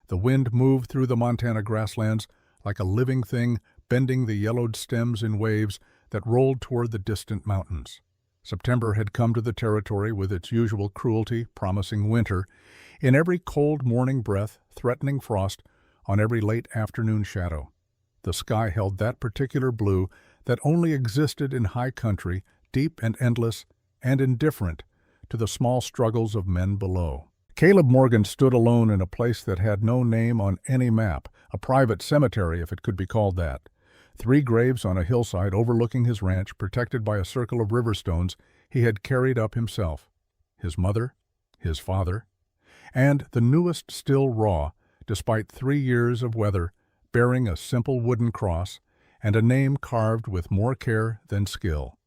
The wind moved through the Montana grasslands like a living thing, bending the yellowed stems in waves that rolled toward the distant mountains. September had come to the territory with its usual cruelty, promising winter, in every cold morning breath, threatening frost, on every late afternoon shadow. The sky held that particular blue that only existed in high country, deep and endless, and indifferent to the small struggles of men below. Caleb Morgan stood alone in a place that had no name on any map, a private cemetery if it could be called that. 3 graves on a hillside overlooking his ranch, protected by a circle of river stones he had carried up himself. His mother, his father, and the newest still raw, despite 3 years of weather, bearing a simple wooden cross and a name carved with more care than skill.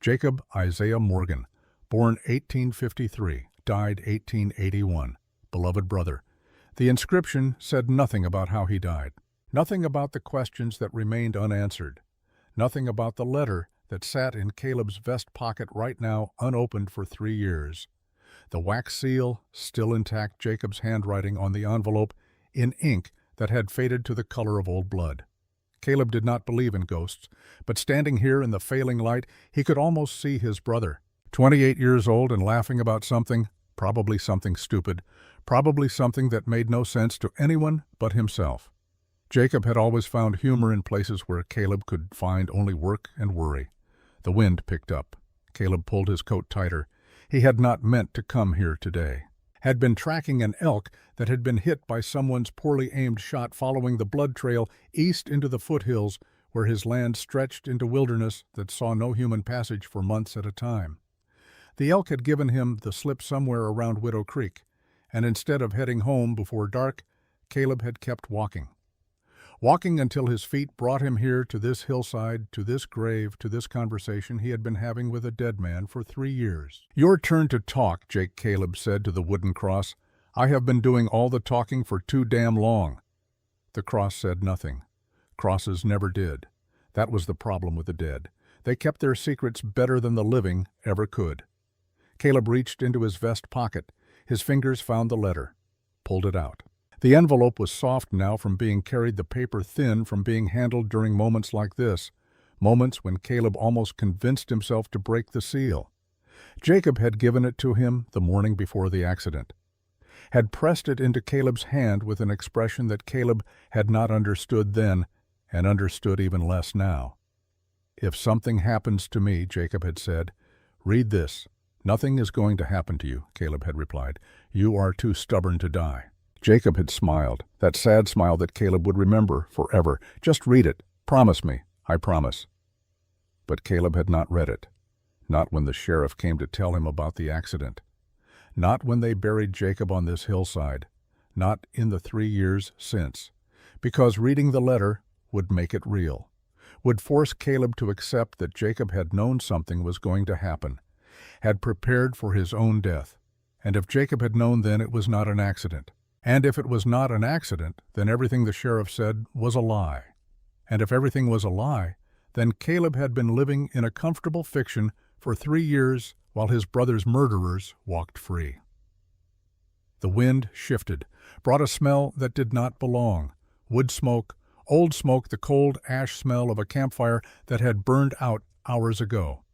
Jacob Isaiah Morgan, born 1853, died 1881, beloved brother. The inscription said nothing about how he died, nothing about the questions that remained unanswered, nothing about the letter that sat in Caleb's vest pocket right now unopened for 3 years. The wax seal, still intact, Jacob's handwriting on the envelope in ink that had faded to the color of old blood. Caleb did not believe in ghosts, but standing here in the failing light, he could almost see his brother, 28 years old and laughing about something, probably something stupid, probably something that made no sense to anyone but himself. Jacob had always found humor in places where Caleb could find only work and worry. The wind picked up. Caleb pulled his coat tighter. He had not meant to come here today. Had been tracking an elk that had been hit by someone's poorly aimed shot, following the blood trail east into the foothills where his land stretched into wilderness that saw no human passage for months at a time. The elk had given him the slip somewhere around Widow Creek, and instead of heading home before dark, Caleb had kept walking. Walking until his feet brought him here to this hillside, to this grave, to this conversation he had been having with a dead man for 3 years. "Your turn to talk," Jake Caleb said to the wooden cross. "I have been doing all the talking for too damn long." The cross said nothing. Crosses never did. That was the problem with the dead. They kept their secrets better than the living ever could. Caleb reached into his vest pocket. His fingers found the letter, pulled it out. The envelope was soft now from being carried, the paper thin from being handled during moments like this, moments when Caleb almost convinced himself to break the seal. Jacob had given it to him the morning before the accident, had pressed it into Caleb's hand with an expression that Caleb had not understood then and understood even less now. "If something happens to me," Jacob had said, "read this." "Nothing is going to happen to you," Caleb had replied. "You are too stubborn to die." Jacob had smiled, that sad smile that Caleb would remember forever. "Just read it. Promise me." "I promise." But Caleb had not read it. Not when the sheriff came to tell him about the accident. Not when they buried Jacob on this hillside. Not in the 3 years since. Because reading the letter would make it real. Would force Caleb to accept that Jacob had known something was going to happen. Had prepared for his own death. And if Jacob had known then, it was not an accident. And if it was not an accident, then everything the sheriff said was a lie. And if everything was a lie, then Caleb had been living in a comfortable fiction for 3 years while his brother's murderers walked free. The wind shifted, brought a smell that did not belong. Wood smoke, old smoke, the cold ash smell of a campfire that had burned out hours ago.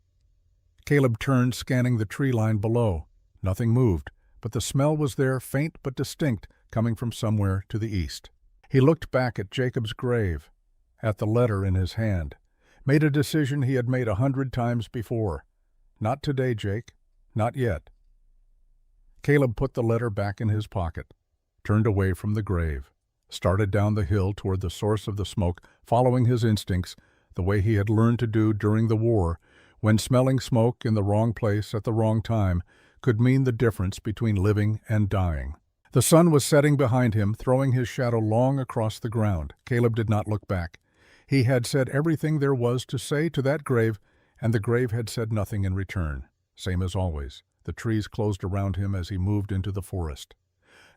Caleb turned, scanning the tree line below. Nothing moved, but the smell was there, faint but distinct, coming from somewhere to the east. He looked back at Jacob's grave, at the letter in his hand, made a decision he had made 100 times before. "Not today, Jake. Not yet." Caleb put the letter back in his pocket, turned away from the grave, started down the hill toward the source of the smoke, following his instincts, the way he had learned to do during the war, when smelling smoke in the wrong place at the wrong time could mean the difference between living and dying. The sun was setting behind him, throwing his shadow long across the ground. Caleb did not look back. He had said everything there was to say to that grave, and the grave had said nothing in return. Same as always. The trees closed around him as he moved into the forest.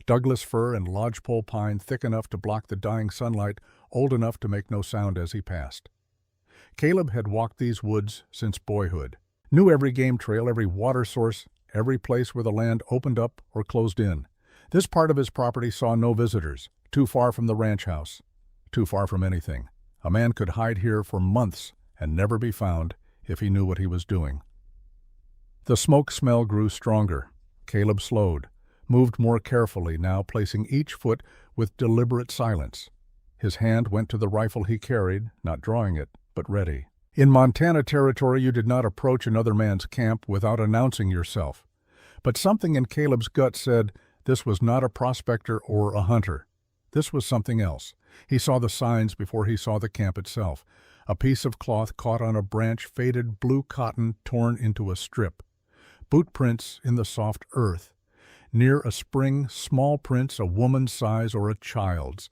Douglas fir and lodgepole pine thick enough to block the dying sunlight, old enough to make no sound as he passed. Caleb had walked these woods since boyhood, knew every game trail, every water source, every place where the land opened up or closed in. This part of his property saw no visitors, Too far from the ranch house. Too far from anything. A man could hide here for months and never be found if he knew what he was doing. The smoke smell grew stronger. Caleb slowed, moved more carefully, now placing each foot with deliberate silence. His hand went to the rifle he carried, not drawing it, but ready. In Montana territory, you did not approach another man's camp without announcing yourself. But something in Caleb's gut said this was not a prospector or a hunter. This was something else. He saw the signs before he saw the camp itself. A piece of cloth caught on a branch, faded blue cotton torn into a strip. Boot prints in the soft earth. Near a spring, small prints a woman's size or a child's.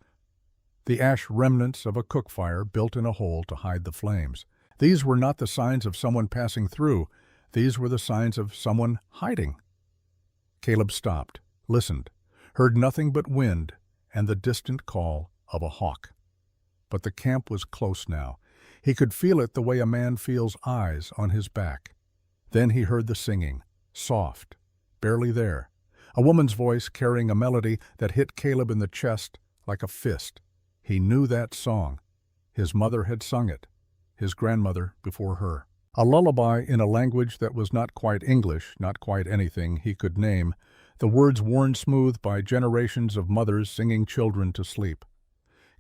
The ash remnants of a cook fire built in a hole to hide the flames. These were not the signs of someone passing through. These were the signs of someone hiding. Caleb stopped, listened, heard nothing but wind and the distant call of a hawk. But the camp was close now. He could feel it the way a man feels eyes on his back. Then he heard the singing, soft, barely there. A woman's voice carrying a melody that hit Caleb in the chest like a fist. He knew that song. His mother had sung it, his grandmother before her. A lullaby in a language that was not quite English, not quite anything he could name, the words worn smooth by generations of mothers singing children to sleep.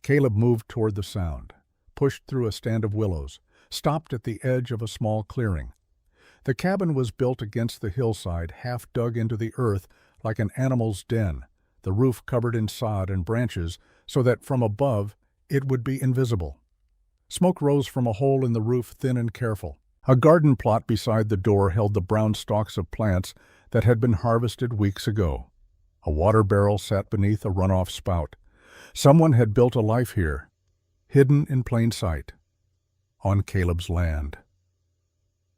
Caleb moved toward the sound, pushed through a stand of willows, stopped at the edge of a small clearing. The cabin was built against the hillside, half dug into the earth like an animal's den, the roof covered in sod and branches so that from above it would be invisible. Smoke rose from a hole in the roof, thin and careful. A garden plot beside the door held the brown stalks of plants that had been harvested weeks ago. A water barrel sat beneath a runoff spout. Someone had built a life here, hidden in plain sight, on Caleb's land.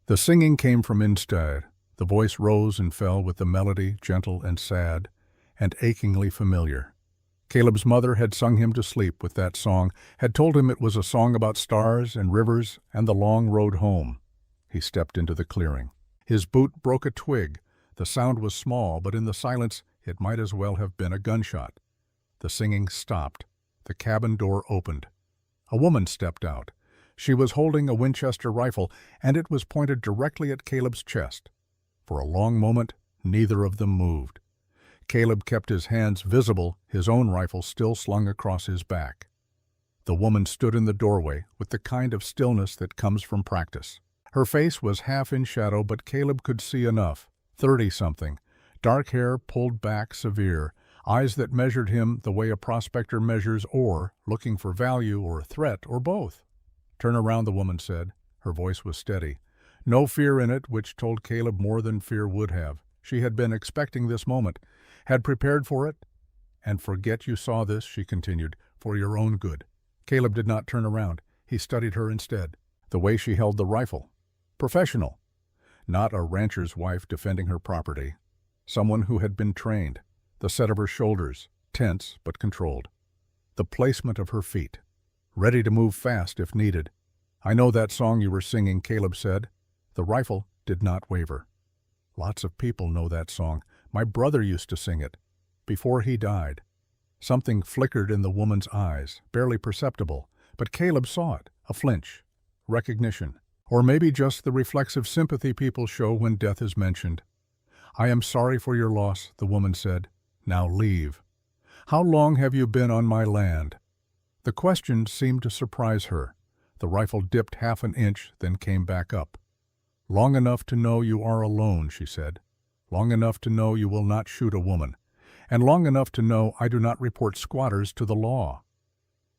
The singing came from instead. The voice rose and fell with the melody, gentle and sad, and achingly familiar. Caleb's mother had sung him to sleep with that song, had told him it was a song about stars and rivers and the long road home. He stepped into the clearing. His boot broke a twig. The sound was small, but in the silence it might as well have been a gunshot. The singing stopped. The cabin door opened. A woman stepped out. She was holding a Winchester rifle, and it was pointed directly at Caleb's chest. For a long moment, neither of them moved. Caleb kept his hands visible, his own rifle still slung across his back. The woman stood in the doorway with the kind of stillness that comes from practice. Her face was half in shadow, but Caleb could see enough. 30-something, dark hair pulled back severe, eyes that measured him the way a prospector measures ore, looking for value or threat or both. "Turn around," the woman said. Her voice was steady. No fear in it, which told Caleb more than fear would have. She had been expecting this moment, had prepared for it. "And forget you saw this," she continued, "for your own good." Caleb did not turn around. He studied her instead. The way she held the rifle. Professional. Not a rancher's wife defending her property. Someone who had been trained. The set of her shoulders, tense but controlled. The placement of her feet. Ready to move fast if needed. "I know that song you were singing," Caleb said. The rifle did not waver. "Lots of people know that song. My brother used to sing it. Before he died." Something flickered in the woman's eyes, barely perceptible, but Caleb saw it. A flinch. Recognition. Or maybe just the reflexive sympathy people show when death is mentioned. "I am sorry for your loss," the woman said. "Now leave." "How long have you been on my land?" The question seemed to surprise her. The rifle dipped half an inch, then came back up. "Long enough to know you are alone," she said. "Long enough to know you will not shoot a woman. And long enough to know I do not report squatters to the law."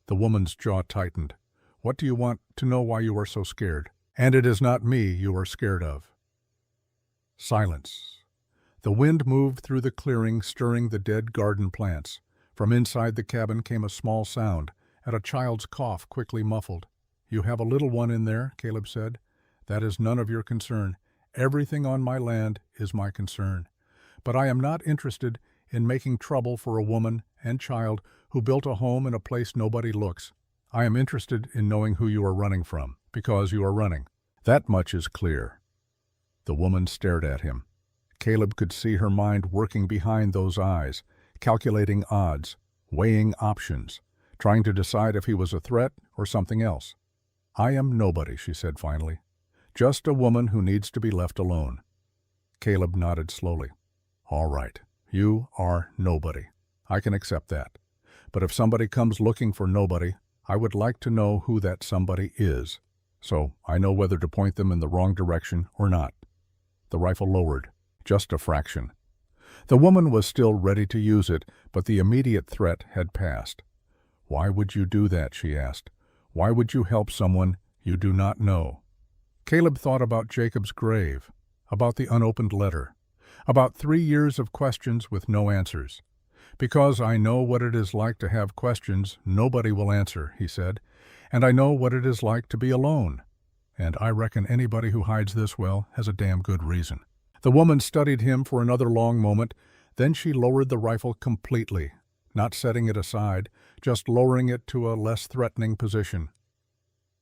The woman's jaw tightened. "What do you want to know why you are so scared? And it is not me you are scared of." Silence. The wind moved through the clearing, stirring the dead garden plants. From inside the cabin came a small sound, and a child's cough quickly muffled. "You have a little one in there," Caleb said. "That is none of your concern. Everything on my land is my concern. But I am not interested in making trouble for a woman and child who built a home in a place nobody looks. I am interested in knowing who you are running from, because you are running. That much is clear." The woman stared at him. Caleb could see her mind working behind those eyes, calculating odds, weighing options, trying to decide if he was a threat or something else. "I am nobody," she said finally. "Just a woman who needs to be left alone." Caleb nodded slowly. "All right, you are nobody. I can accept that. But if somebody comes looking for nobody, I would like to know who that somebody is, so I know whether to point them in the wrong direction or not." The rifle lowered, just a fraction. The woman was still ready to use it, but the immediate threat had passed. "Why would you do that?" she asked. "Why would you help someone you do not know?" Caleb thought about Jacob's grave, about the unopened letter, about 3 years of questions with no answers. "Because I know what it is like to have questions nobody will answer," he said, "and I know what it is like to be alone. And I reckon anybody who hides this well has a damn good reason." The woman studied him for another long moment, then she lowered the rifle completely, not setting it aside, just lowering it to a less threatening position.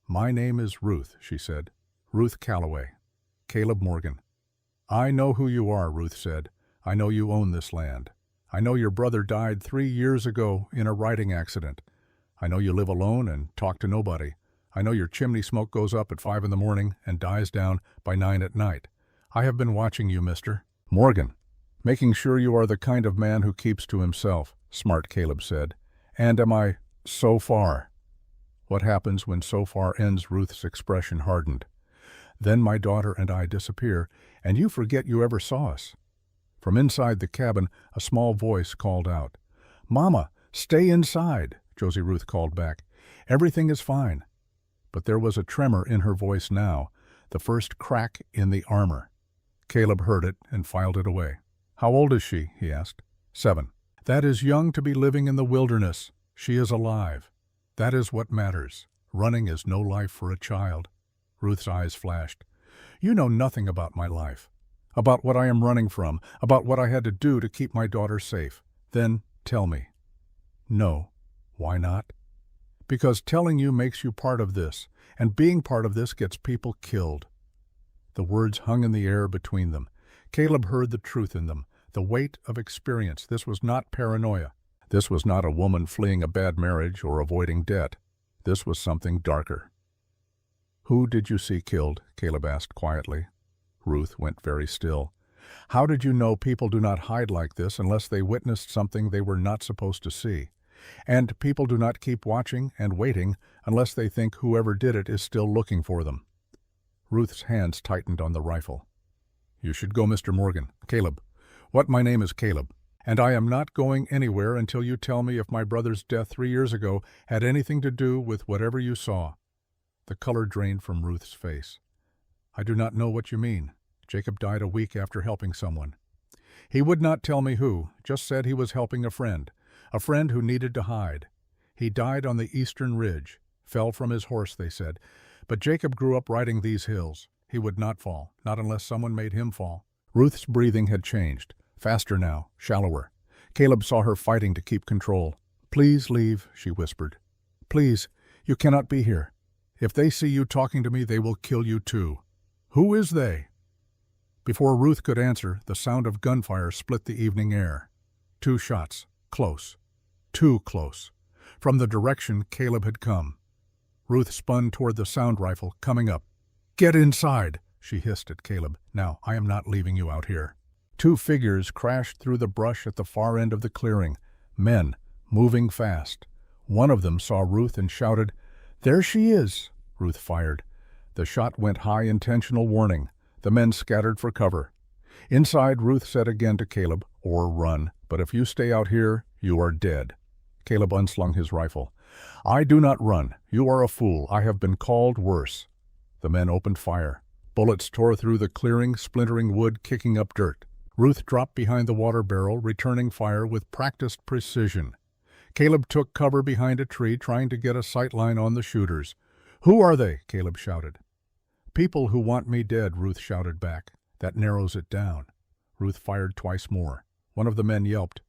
"My name is Ruth," she said. "Ruth Calloway. Caleb Morgan." "I know who you are," Ruth said. "I know you own this land. I know your brother died 3 years ago in a riding accident. I know you live alone and talk to nobody. I know your chimney smoke goes up at 5 in the morning and dies down by 9 at night. I have been watching you, Mr. Morgan, making sure you are the kind of man who keeps to himself," smart Caleb said. "And am I so far?" "What happens when so far ends?" Ruth's expression hardened. "Then my daughter and I disappear, and you forget you ever saw us." From inside the cabin, a small voice called out. "Mama, stay inside," Josie Ruth called back. "Everything is fine." But there was a tremor in her voice now, the first crack in the armor. Caleb heard it and filed it away. "How old is she?" he asked. 7. "That is young to be living in the wilderness. She is alive. That is what matters. Running is no life for a child." Ruth's eyes flashed. "You know nothing about my life, about what I am running from, about what I had to do to keep my daughter safe. Then tell me." "No." "Why not?" "Because telling you makes you part of this, and being part of this gets people killed." The words hung in the air between them. Caleb heard the truth in them, the weight of experience. This was not paranoia. This was not a woman fleeing a bad marriage or avoiding debt. This was something darker. "Who did you see killed?" Caleb asked quietly. Ruth went very still. "How did you know people do not hide like this unless they witnessed something they were not supposed to see? And people do not keep watching and waiting unless they think whoever did it is still looking for them." Ruth's hands tightened on the rifle. "You should go, Mr. Morgan." "Caleb. What? My name is Caleb. And I am not going anywhere until you tell me if my brother's death 3 years ago had anything to do with whatever you saw." The color drained from Ruth's face. "I do not know what you mean. Jacob died a week after helping someone. He would not tell me who, just said he was helping a friend who needed to hide. He died on the eastern ridge, fell from his horse, they said. But Jacob grew up riding these hills. He would not fall, not unless someone made him fall." Ruth's breathing had changed, faster now, shallower. Caleb saw her fighting to keep control. "Please leave," she whispered. "Please, you cannot be here. If they see you talking to me, they will kill you too." "Who is they?" Before Ruth could answer, the sound of gunfire split the evening air. 2 shots, close, too close, from the direction Caleb had come. Ruth spun toward the sound rifle, coming up. "Get inside," she hissed at Caleb. "Now, I am not leaving you out here." 2 figures crashed through the brush at the far end of the clearing. Men, moving fast. One of them saw Ruth and shouted, "There she is!" Ruth fired. The shot went high, intentional warning. The men scattered for cover. Inside, Ruth said again to Caleb, "Or run, but if you stay out here, you are dead." Caleb unslung his rifle. "I do not run. You are a fool. I have been called worse." The men opened fire. Bullets tore through the clearing, splintering wood, kicking up dirt. Ruth dropped behind the water barrel, returning fire with practiced precision. Caleb took cover behind a tree, trying to get a sight line on the shooters. "Who are they?" Caleb shouted. "People who want me dead," Ruth shouted back. "That narrows it down." Ruth fired twice more. One of the men yelped.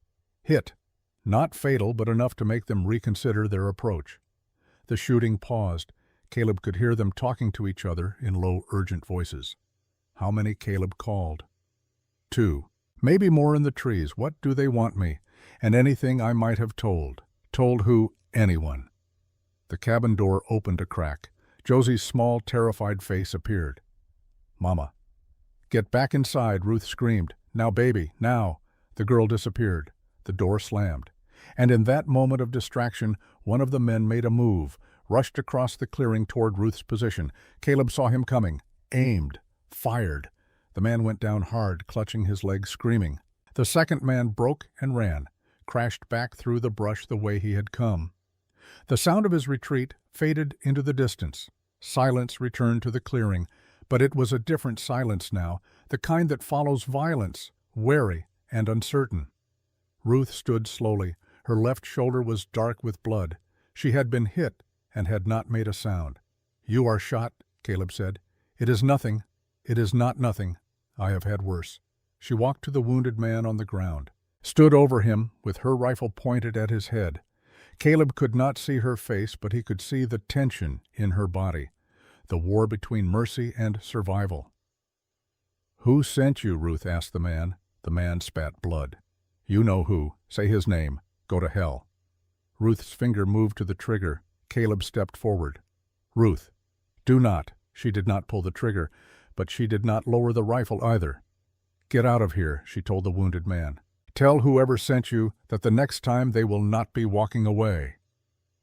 Hit. Not fatal, but enough to make them reconsider their approach. The shooting paused. Caleb could hear them talking to each other in low, urgent voices. How many? Caleb called. 2. Maybe more in the trees. What do they want me? And anything I might have told. Told who? Anyone. The cabin door opened a crack. Josie's small, terrified face appeared. "Mama." "Get back inside," Ruth screamed. "Now, baby, now." The girl disappeared. The door slammed. And in that moment of distraction, one of the men made a move, rushed across the clearing toward Ruth's position. Caleb saw him coming, aimed, fired. The man went down hard, clutching his legs, screaming. The second man broke and ran, crashed back through the brush the way he had come. The sound of his retreat faded into the distance. Silence returned to the clearing, but it was a different silence now, the kind that follows violence, wary and uncertain. Ruth stood slowly. Her left shoulder was dark with blood. She had been hit and had not made a sound. "You are shot," Caleb said. "It is nothing. It is not nothing. I have had worse." She walked to the wounded man on the ground, stood over him with her rifle pointed at his head. Caleb could not see her face, but he could see the tension in her body, the war between mercy and survival. "Who sent you?" Ruth asked the man. The man spat blood. "You know who. Say his name. Go to hell." Ruth's finger moved to the trigger. Caleb stepped forward. "Ruth, do not." She did not pull the trigger, but she did not lower the rifle either. "Get out of here," she told the wounded man. "Tell whoever sent you that the next time they will not be walking away."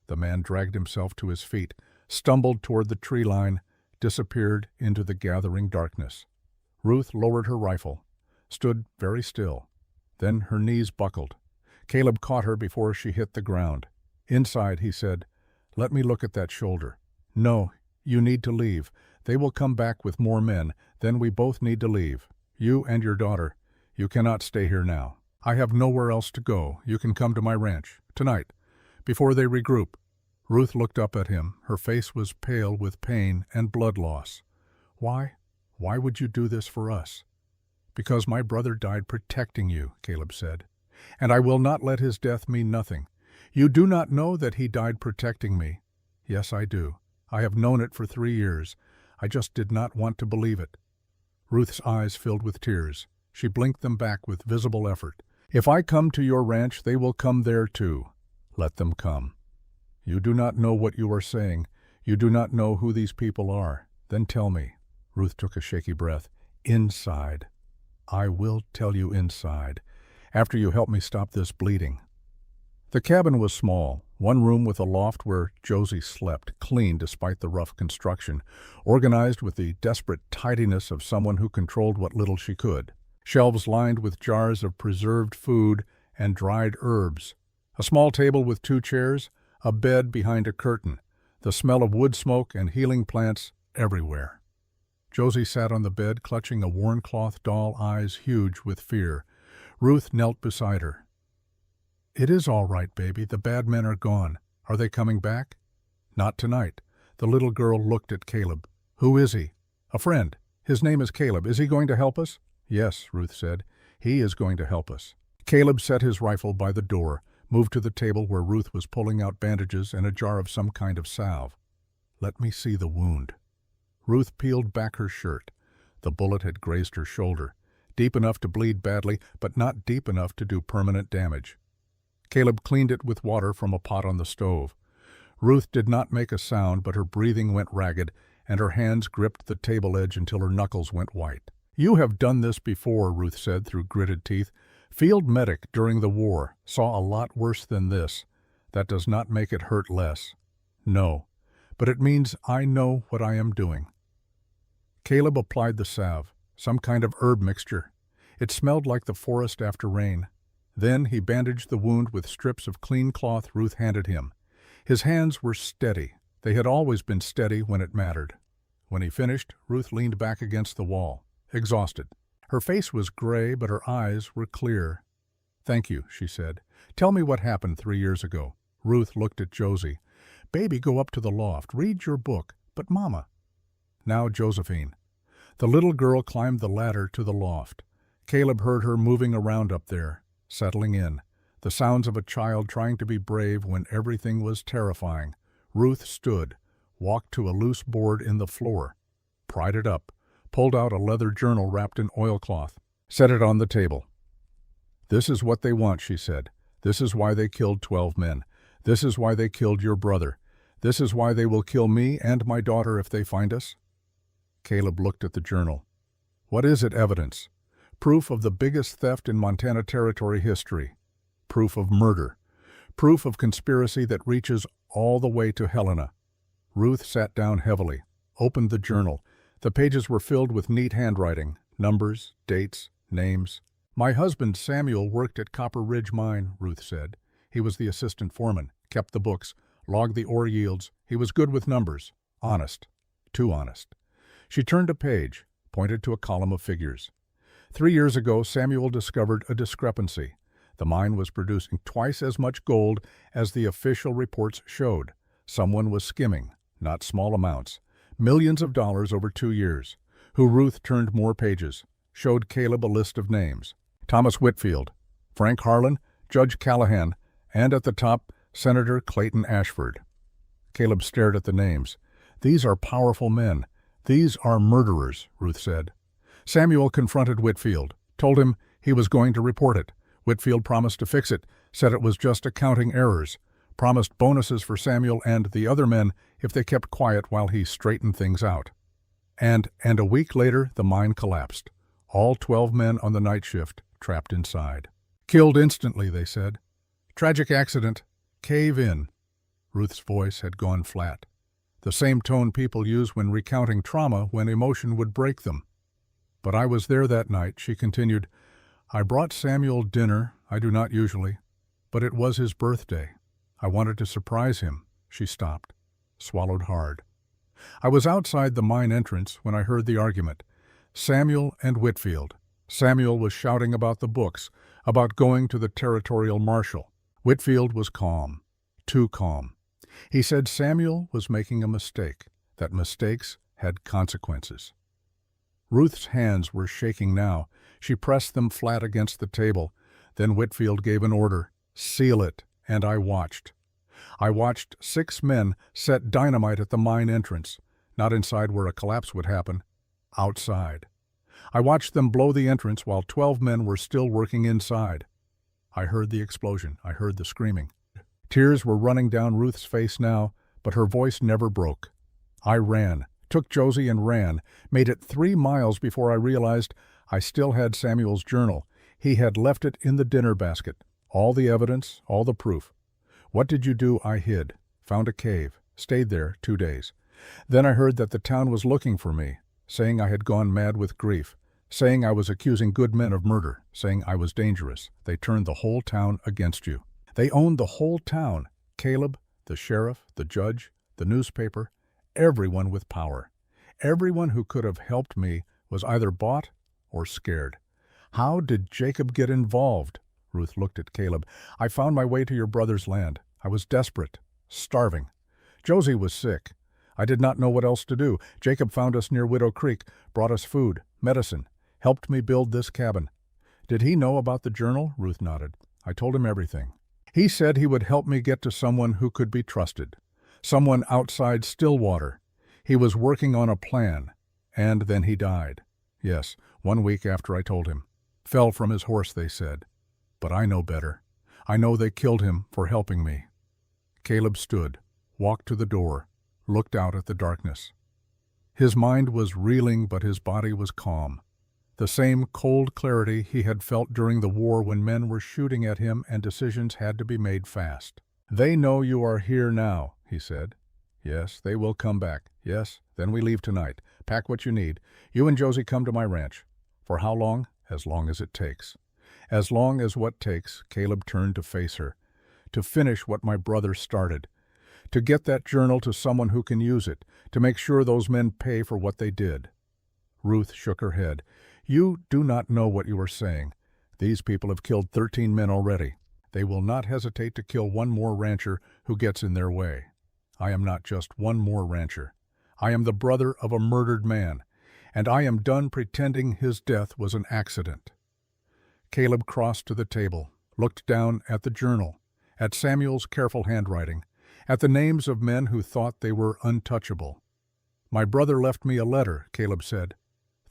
The man dragged himself to his feet, stumbled toward the tree line, disappeared into the gathering darkness. Ruth lowered her rifle, stood very still. Then her knees buckled. Caleb caught her before she hit the ground. "Inside," he said. "Let me look at that shoulder." "No, you need to leave. They will come back with more men. Then we both need to leave. You and your daughter. You cannot stay here now. I have nowhere else to go. You can come to my ranch, tonight, before they regroup." Ruth looked up at him. Her face was pale with pain and blood loss. "Why? Why would you do this for us?" "Because my brother died protecting you," Caleb said. "And I will not let his death mean nothing. You do not know that he died protecting me." "Yes, I do. I have known it for 3 years. I just did not want to believe it." Ruth's eyes filled with tears. She blinked them back with visible effort. "If I come to your ranch, they will come there too. Let them come. You do not know what you are saying. You do not know who these people are. Then tell me." Ruth took a shaky breath. "Inside. I will tell you inside, after you help me stop this bleeding." The cabin was small, one room with a loft where Josie slept, clean despite the rough construction, organized with the desperate tidiness of someone who controlled what little she could. Shelves lined with jars of preserved food and dried herbs. A small table with 2 chairs, a bed behind a curtain, the smell of wood smoke and healing plants everywhere. Josie sat on the bed, clutching a worn cloth doll, eyes huge with fear. Ruth knelt beside her. "It is all right, baby. The bad men are gone. Are they coming back?" "Not tonight." The little girl looked at Caleb. "Who is he?" "A friend. His name is Caleb. Is he going to help us?" "Yes," Ruth said. "He is going to help us." Caleb set his rifle by the door, moved to the table where Ruth was pulling out bandages and a jar of some kind of salve. "Let me see the wound." Ruth peeled back her shirt. The bullet had grazed her shoulder, deep enough to bleed badly, but not deep enough to do permanent damage. Caleb cleaned it with water from a pot on the stove. Ruth did not make a sound, but her breathing went ragged, and her hands gripped the table edge until her knuckles went white. "You have done this before," Ruth said through gritted teeth. "Field medic during the war. Saw a lot worse than this. That does not make it hurt less." "No, but it means I know what I am doing." Caleb applied the salve, some kind of herb mixture. It smelled like the forest after rain. Then he bandaged the wound with strips of clean cloth Ruth handed him. His hands were steady. They had always been steady when it mattered. When he finished, Ruth leaned back against the wall, exhausted. Her face was gray, but her eyes were clear. "Thank you," she said. "Tell me what happened 3 years ago." Ruth looked at Josie. "Baby, go up to the loft. Read your book." "But Mama." "Now, Josephine." The little girl climbed the ladder to the loft. Caleb heard her moving around up there, settling in. The sounds of a child trying to be brave when everything was terrifying. Ruth stood, walked to a loose board in the floor, pried it up, pulled out a leather journal wrapped in oilcloth, set it on the table. "This is what they want," she said. "This is why they killed 12 men. This is why they killed your brother. This is why they will kill me and my daughter if they find us." Caleb looked at the journal. "What is it, evidence? Proof of the biggest theft in Montana Territory history. Proof of murder. Proof of conspiracy that reaches all the way to Helena." Ruth sat down heavily, opened the journal. The pages were filled with neat handwriting, numbers, dates, names. "My husband Samuel worked at Copper Ridge Mine," Ruth said. "He was the assistant foreman, kept the books, logged the ore yields. He was good with numbers. Honest. Too honest." She turned a page, pointed to a column of figures. 3 years ago, Samuel discovered a discrepancy. The mine was producing twice as much gold as the official reports showed. Someone was skimming, not small amounts, millions of dollars over 2 years. Who? Ruth turned more pages, showed Caleb a list of names. Thomas Whitfield, Frank Harlan, Judge Callahan, and at the top, Senator Clayton Ashford. Caleb stared at the names. "These are powerful men. These are murderers," Ruth said. Samuel confronted Whitfield, told him he was going to report it. Whitfield promised to fix it, said it was just accounting errors, promised bonuses for Samuel and the other men if they kept quiet while he straightened things out. And a week later, the mine collapsed. All 12 men on the night shift trapped inside. "Killed instantly," they said. "Tragic accident. Cave in." Ruth's voice had gone flat. The same tone people use when recounting trauma when emotion would break them. "But I was there that night," she continued. "I brought Samuel dinner. I do not usually. But it was his birthday. I wanted to surprise him." She stopped, swallowed hard. "I was outside the mine entrance when I heard the argument. Samuel and Whitfield. Samuel was shouting about the books, about going to the territorial marshal. Whitfield was calm, too calm. He said Samuel was making a mistake, that mistakes had consequences." Ruth's hands were shaking now. She pressed them flat against the table. Then Whitfield gave an order, "Seal it," and I watched. I watched 6 men set dynamite at the mine entrance, not inside where a collapse would happen, outside. I watched them blow the entrance while 12 men were still working inside. I heard the explosion. I heard the screaming. Tears were running down Ruth's face now, but her voice never broke. I ran, took Josie and ran, made it 3 miles before I realized I still had Samuel's journal. He had left it in the dinner basket. All the evidence, all the proof. "What did you do?" I hid. Found a cave. Stayed there 2 days. Then I heard that the town was looking for me, saying I had gone mad with grief, saying I was accusing good men of murder, saying I was dangerous. They turned the whole town against you. They owned the whole town. Caleb, the sheriff, the judge, the newspaper, everyone with power. Everyone who could have helped me was either bought or scared. How did Jacob get involved? Ruth looked at Caleb. "I found my way to your brother's land. I was desperate, starving. Josie was sick. I did not know what else to do. Jacob found us near Widow Creek, brought us food, medicine, helped me build this cabin." "Did he know about the journal?" Ruth nodded. "I told him everything. He said he would help me get to someone who could be trusted, someone outside Stillwater. He was working on a plan, and then he died. Yes, 1 week after I told him. Fell from his horse, they said. But I know better. I know they killed him for helping me." Caleb stood, walked to the door, looked out at the darkness. His mind was reeling, but his body was calm. The same cold clarity he had felt during the war when men were shooting at him and decisions had to be made fast. "They know you are here now," he said. "Yes, they will come back. Yes, then we leave tonight. Pack what you need. You and Josie come to my ranch. For how long? As long as it takes." As long as what takes, Caleb turned to face her. "To finish what my brother started. To get that journal to someone who can use it. To make sure those men pay for what they did." Ruth shook her head. "You do not know what you are saying. These people have killed 13 men already. They will not hesitate to kill one more rancher who gets in their way. I am not just one more rancher. I am the brother of a murdered man, and I am done pretending his death was an accident." Caleb crossed to the table, looked down at the journal, at Samuel's careful handwriting, at the names of men who thought they were untouchable. "My brother left me a letter," Caleb said.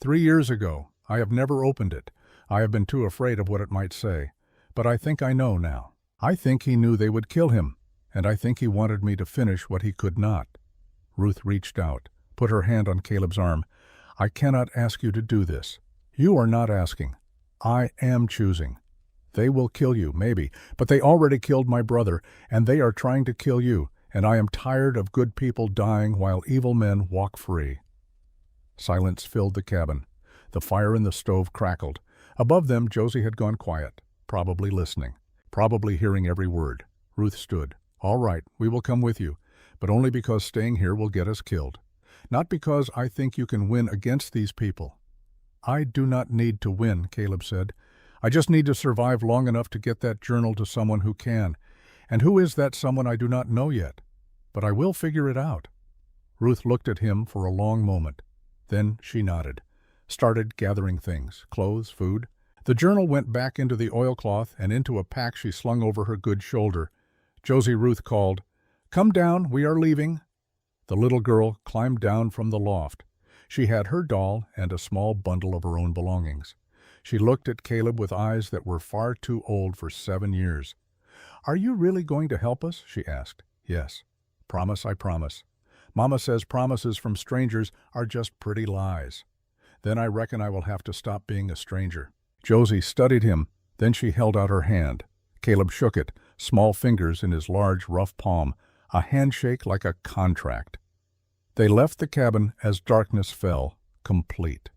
3 years ago. I have never opened it. I have been too afraid of what it might say. But I think I know now. I think he knew they would kill him, and I think he wanted me to finish what he could not." Ruth reached out, put her hand on Caleb's arm. "I cannot ask you to do this. You are not asking. I am choosing. They will kill you, maybe, but they already killed my brother, and they are trying to kill you, and I am tired of good people dying while evil men walk free." Silence filled the cabin. The fire in the stove crackled. Above them, Josie had gone quiet, probably listening, probably hearing every word. Ruth stood. "All right, we will come with you, but only because staying here will get us killed. Not because I think you can win against these people." "I do not need to win," Caleb said. "I just need to survive long enough to get that journal to someone who can. And who is that someone I do not know yet? But I will figure it out." Ruth looked at him for a long moment. Then she nodded, started gathering things, clothes, food. The journal went back into the oilcloth and into a pack she slung over her good shoulder. Josie Ruth called, "Come down, we are leaving." The little girl climbed down from the loft. She had her doll and a small bundle of her own belongings. She looked at Caleb with eyes that were far too old for 7 years. "Are you really going to help us?" she asked. "Yes. Promise, I promise. Mama says promises from strangers are just pretty lies. Then I reckon I will have to stop being a stranger." Josie studied him. Then she held out her hand. Caleb shook it, small fingers in his large, rough palm, a handshake like a contract. They left the cabin as darkness fell, complete.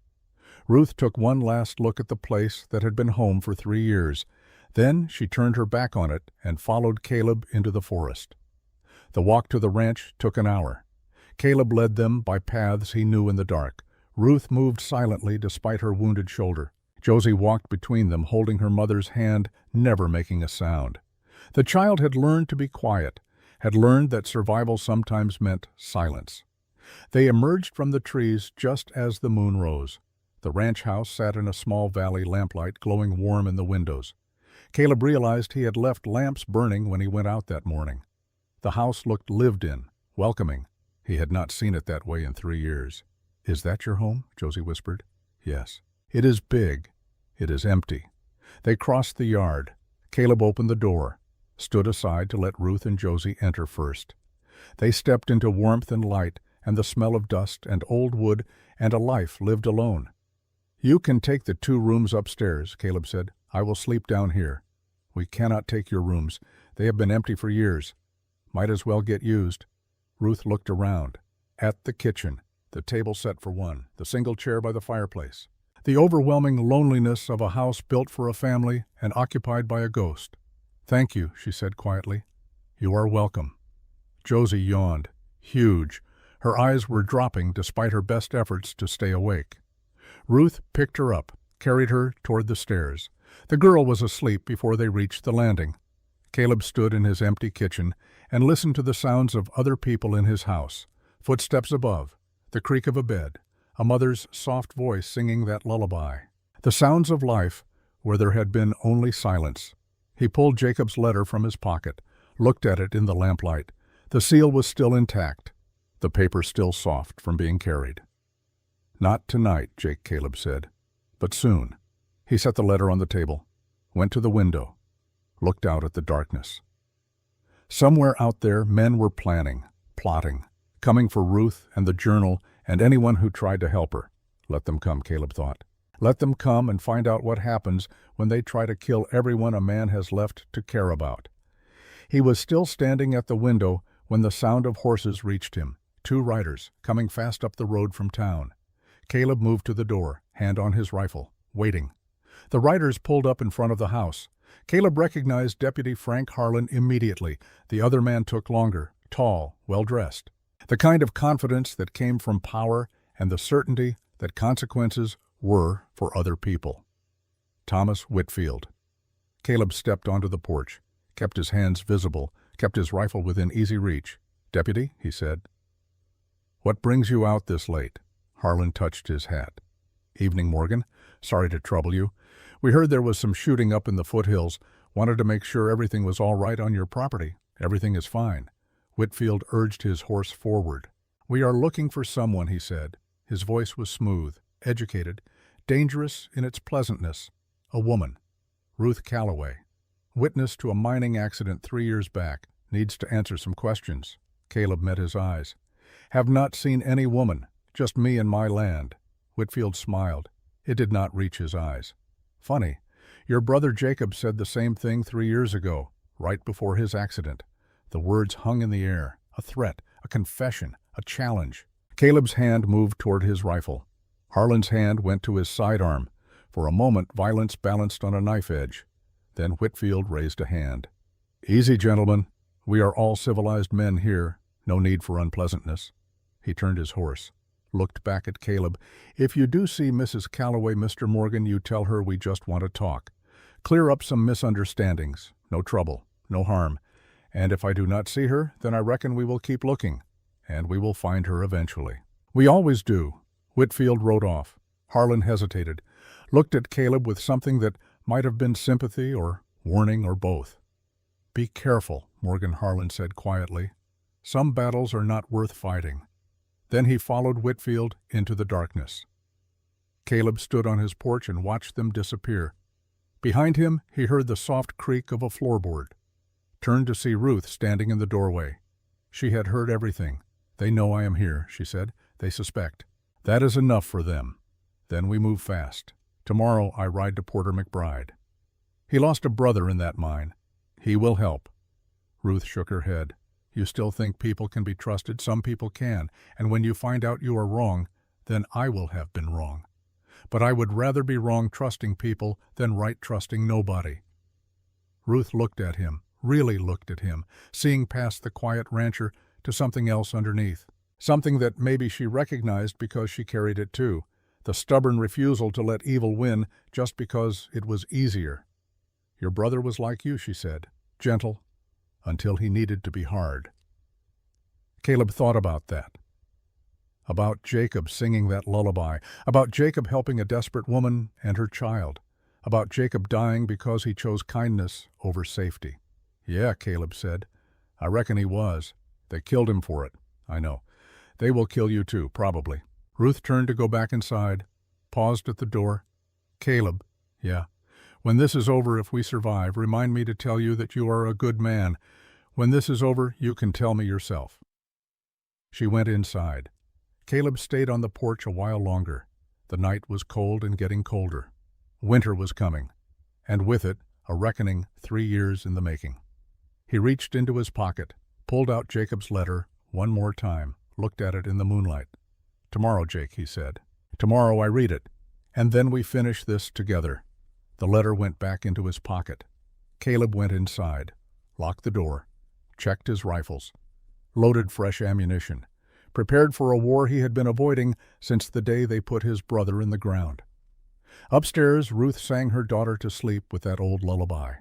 Ruth took one last look at the place that had been home for 3 years. Then she turned her back on it and followed Caleb into the forest. The walk to the ranch took an hour. Caleb led them by paths he knew in the dark. Ruth moved silently despite her wounded shoulder. Josie walked between them, holding her mother's hand, never making a sound. The child had learned to be quiet, had learned that survival sometimes meant silence. They emerged from the trees just as the moon rose. The ranch house sat in a small valley lamplight glowing warm in the windows. Caleb realized he had left lamps burning when he went out that morning. The house looked lived in, welcoming. He had not seen it that way in 3 years. "Is that your home?" Josie whispered. "Yes." "It is big. It is empty." They crossed the yard. Caleb opened the door, stood aside to let Ruth and Josie enter first. They stepped into warmth and light and the smell of dust and old wood and a life lived alone. "You can take the 2 rooms upstairs," Caleb said. "I will sleep down here." "We cannot take your rooms. They have been empty for years. Might as well get used." Ruth looked around. At the kitchen, the table set for one, the single chair by the fireplace. The overwhelming loneliness of a house built for a family and occupied by a ghost. "Thank you," she said quietly. "You are welcome." Josie yawned, huge. Her eyes were dropping despite her best efforts to stay awake. Ruth picked her up, carried her toward the stairs. The girl was asleep before they reached the landing. Caleb stood in his empty kitchen and listened to the sounds of other people in his house. Footsteps above, the creak of a bed, a mother's soft voice singing that lullaby. The sounds of life where there had been only silence. He pulled Jacob's letter from his pocket, looked at it in the lamplight. The seal was still intact, the paper still soft from being carried. "Not tonight," Caleb said, "but soon." He set the letter on the table, went to the window, looked out at the darkness. Somewhere out there, men were planning, plotting, coming for Ruth and the journal and anyone who tried to help her. Let them come, Caleb thought. Let them come and find out what happens when they try to kill everyone a man has left to care about. He was still standing at the window when the sound of horses reached him. 2 riders, coming fast up the road from town. Caleb moved to the door, hand on his rifle, waiting. The riders pulled up in front of the house. Caleb recognized Deputy Frank Harlan immediately. The other man took longer, tall, well-dressed. The kind of confidence that came from power and the certainty that consequences were for other people. Thomas Whitfield. Caleb stepped onto the porch, kept his hands visible, kept his rifle within easy reach. "Deputy," he said. "What brings you out this late?" Harlan touched his hat. "Evening, Morgan. Sorry to trouble you. We heard there was some shooting up in the foothills. Wanted to make sure everything was all right on your property." "Everything is fine." Whitfield urged his horse forward. "We are looking for someone," he said. His voice was smooth, educated, dangerous in its pleasantness. "A woman. Ruth Calloway. Witness to a mining accident 3 years back. Needs to answer some questions. Caleb met his eyes. Have not seen any woman, just me and my land. Whitfield smiled. It did not reach his eyes. Funny. Your brother Jacob said the same thing 3 years ago, right before his accident. The words hung in the air. A threat, a confession, a challenge. Caleb's hand moved toward his rifle. Harlan's hand went to his sidearm. For a moment, violence balanced on a knife edge. Then Whitfield raised a hand. Easy, gentlemen. We are all civilized men here. No need for unpleasantness. He turned his horse, looked back at Caleb. If you do see Mrs. Calloway, Mr. Morgan, you tell her we just want to talk. Clear up some misunderstandings. No trouble, no harm. And if I do not see her, then I reckon we will keep looking, and we will find her eventually. We always do. Whitfield rode off. Harlan hesitated, looked at Caleb with something that might have been sympathy or warning or both. Be careful, Morgan Harlan said quietly. Some battles are not worth fighting. Then he followed Whitfield into the darkness. Caleb stood on his porch and watched them disappear. Behind him, he heard the soft creak of a floorboard. Turned to see Ruth standing in the doorway. She had heard everything. They know I am here, she said. They suspect. That is enough for them. Then we move fast. Tomorrow I ride to Porter McBride. He lost a brother in that mine. He will help. Ruth shook her head. You still think people can be trusted? Some people can, and when you find out you are wrong, then I will have been wrong. But I would rather be wrong trusting people than right trusting nobody. Ruth looked at him, really looked at him, seeing past the quiet rancher to something else underneath. Something that maybe she recognized because she carried it too. The stubborn refusal to let evil win just because it was easier. Your brother was like you, she said, gentle, until he needed to be hard. Caleb thought about that. About Jacob singing that lullaby, about Jacob helping a desperate woman and her child, about Jacob dying because he chose kindness over safety. Yeah, Caleb said. I reckon he was. They killed him for it. I know. They will kill you too, probably. Ruth turned to go back inside, paused at the door. Caleb, yeah. When this is over, if we survive, remind me to tell you that you are a good man. When this is over, you can tell me yourself. She went inside. Caleb stayed on the porch a while longer. The night was cold and getting colder. Winter was coming, and with it, a reckoning 3 years in the making. He reached into his pocket, pulled out Jacob's letter one more time, looked at it in the moonlight. Tomorrow, Jake, he said. Tomorrow I read it, and then we finish this together. The letter went back into his pocket. Caleb went inside, locked the door, checked his rifles, loaded fresh ammunition, prepared for a war he had been avoiding since the day they put his brother in the ground. Upstairs, Ruth sang her daughter to sleep with that old lullaby.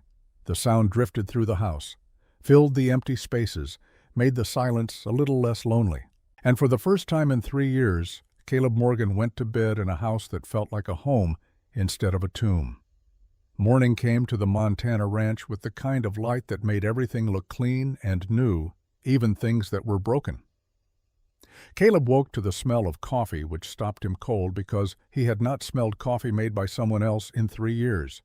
The sound drifted through the house, filled the empty spaces, made the silence a little less lonely. And for the first time in 3 years, Caleb Morgan went to bed in a house that felt like a home instead of a tomb. Morning came to the Montana ranch with the kind of light that made everything look clean and new, even things that were broken. Caleb woke to the smell of coffee, which stopped him cold because he had not smelled coffee made by someone else in 3 years.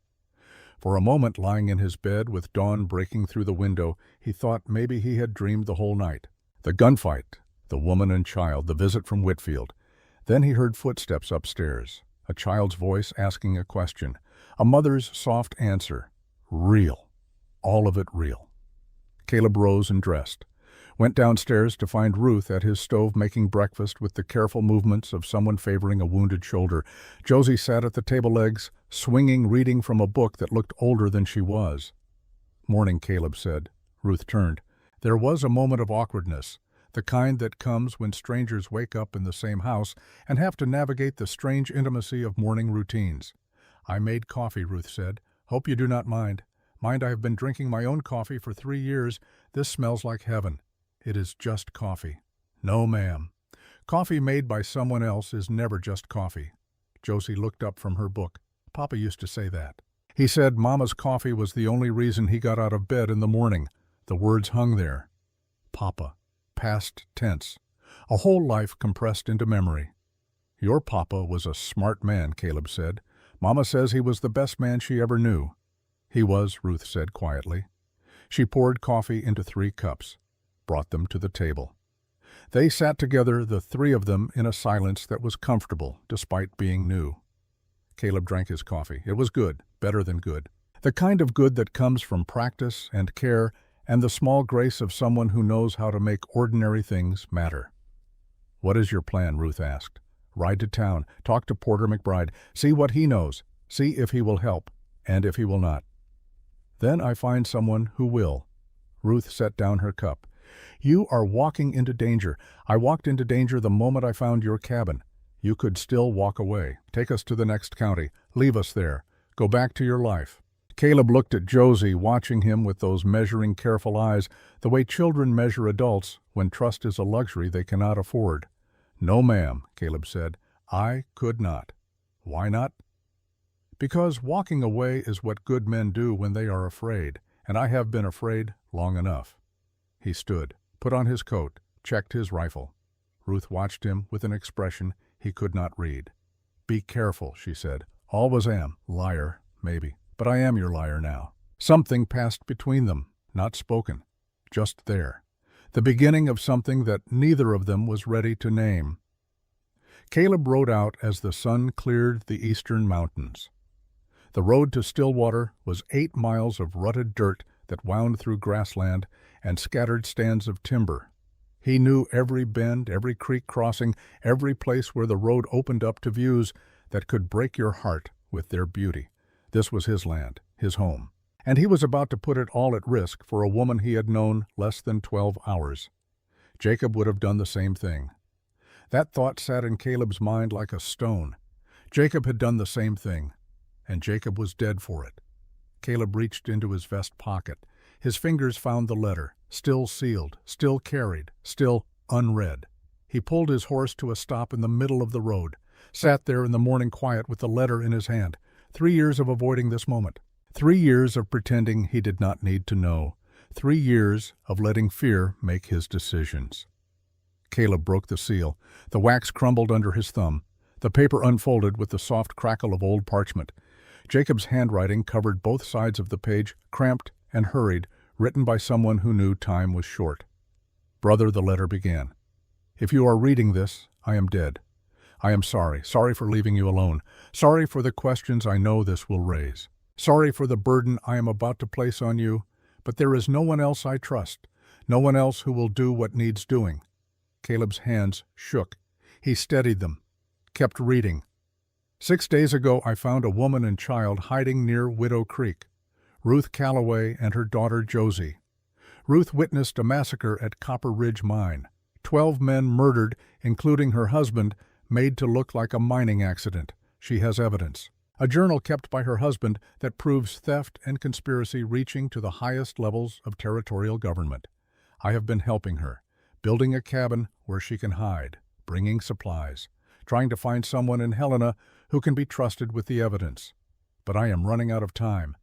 For a moment, lying in his bed with dawn breaking through the window, he thought maybe he had dreamed the whole night. The gunfight, the woman and child, the visit from Whitfield. Then he heard footsteps upstairs, a child's voice asking a question, a mother's soft answer. Real. All of it real. Caleb rose and dressed, went downstairs to find Ruth at his stove making breakfast with the careful movements of someone favoring a wounded shoulder. Josie sat at the table legs, swinging, reading from a book that looked older than she was. Morning, Caleb said. Ruth turned. There was a moment of awkwardness, the kind that comes when strangers wake up in the same house and have to navigate the strange intimacy of morning routines. I made coffee, Ruth said. Hope you do not mind. Mind, I have been drinking my own coffee for 3 years. This smells like heaven. It is just coffee. No, ma'am. Coffee made by someone else is never just coffee. Josie looked up from her book. Papa used to say that. He said Mama's coffee was the only reason he got out of bed in the morning. The words hung there. Papa. Past tense. A whole life compressed into memory. Your papa was a smart man, Caleb said. Mama says he was the best man she ever knew. He was, Ruth said quietly. She poured coffee into 3 cups, brought them to the table. They sat together, the 3 of them, in a silence that was comfortable, despite being new. Caleb drank his coffee. It was good, better than good. The kind of good that comes from practice and care and the small grace of someone who knows how to make ordinary things matter. "What is your plan?" Ruth asked. "Ride to town, talk to Porter McBride, see what he knows, see if he will help, and if he will not. Then I find someone who will." Ruth set down her cup. "You are walking into danger. I walked into danger the moment I found your cabin. You could still walk away, take us to the next county, leave us there, go back to your life." Caleb looked at Josie, watching him with those measuring, careful eyes, the way children measure adults when trust is a luxury they cannot afford. "No, ma'am," Caleb said. "I could not." "Why not?" "Because walking away is what good men do when they are afraid, and I have been afraid long enough." He stood, put on his coat, checked his rifle. Ruth watched him with an expression he could not read. "Be careful," she said. "Always am. Liar, maybe. But I am your liar now." Something passed between them, not spoken, just there. The beginning of something that neither of them was ready to name. Caleb rode out as the sun cleared the eastern mountains. The road to Stillwater was 8 miles of rutted dirt that wound through grassland and scattered stands of timber. He knew every bend, every creek crossing, every place where the road opened up to views that could break your heart with their beauty. This was his land, his home, and he was about to put it all at risk for a woman he had known less than 12 hours. Jacob would have done the same thing. That thought sat in Caleb's mind like a stone. Jacob had done the same thing, and Jacob was dead for it. Caleb reached into his vest pocket. His fingers found the letter, still sealed, still carried, still unread. He pulled his horse to a stop in the middle of the road, sat there in the morning quiet with the letter in his hand. 3 years of avoiding this moment. 3 years of pretending he did not need to know. 3 years of letting fear make his decisions. Caleb broke the seal. The wax crumbled under his thumb. The paper unfolded with the soft crackle of old parchment. Jacob's handwriting covered both sides of the page, cramped and hurried, written by someone who knew time was short. "Brother," the letter began, "if you are reading this, I am dead. I am sorry for leaving you alone, sorry for the questions I know this will raise, sorry for the burden I am about to place on you, but there is no one else I trust, no one else who will do what needs doing." Caleb's hands shook. He steadied them, kept reading. 6 days ago I found a woman and child hiding near Widow Creek. Ruth Calloway and her daughter Josie. Ruth witnessed a massacre at Copper Ridge Mine. 12 men murdered, including her husband, made to look like a mining accident. She has evidence. A journal kept by her husband that proves theft and conspiracy reaching to the highest levels of territorial government. I have been helping her, building a cabin where she can hide, bringing supplies, trying to find someone in Helena who can be trusted with the evidence. But I am running out of time.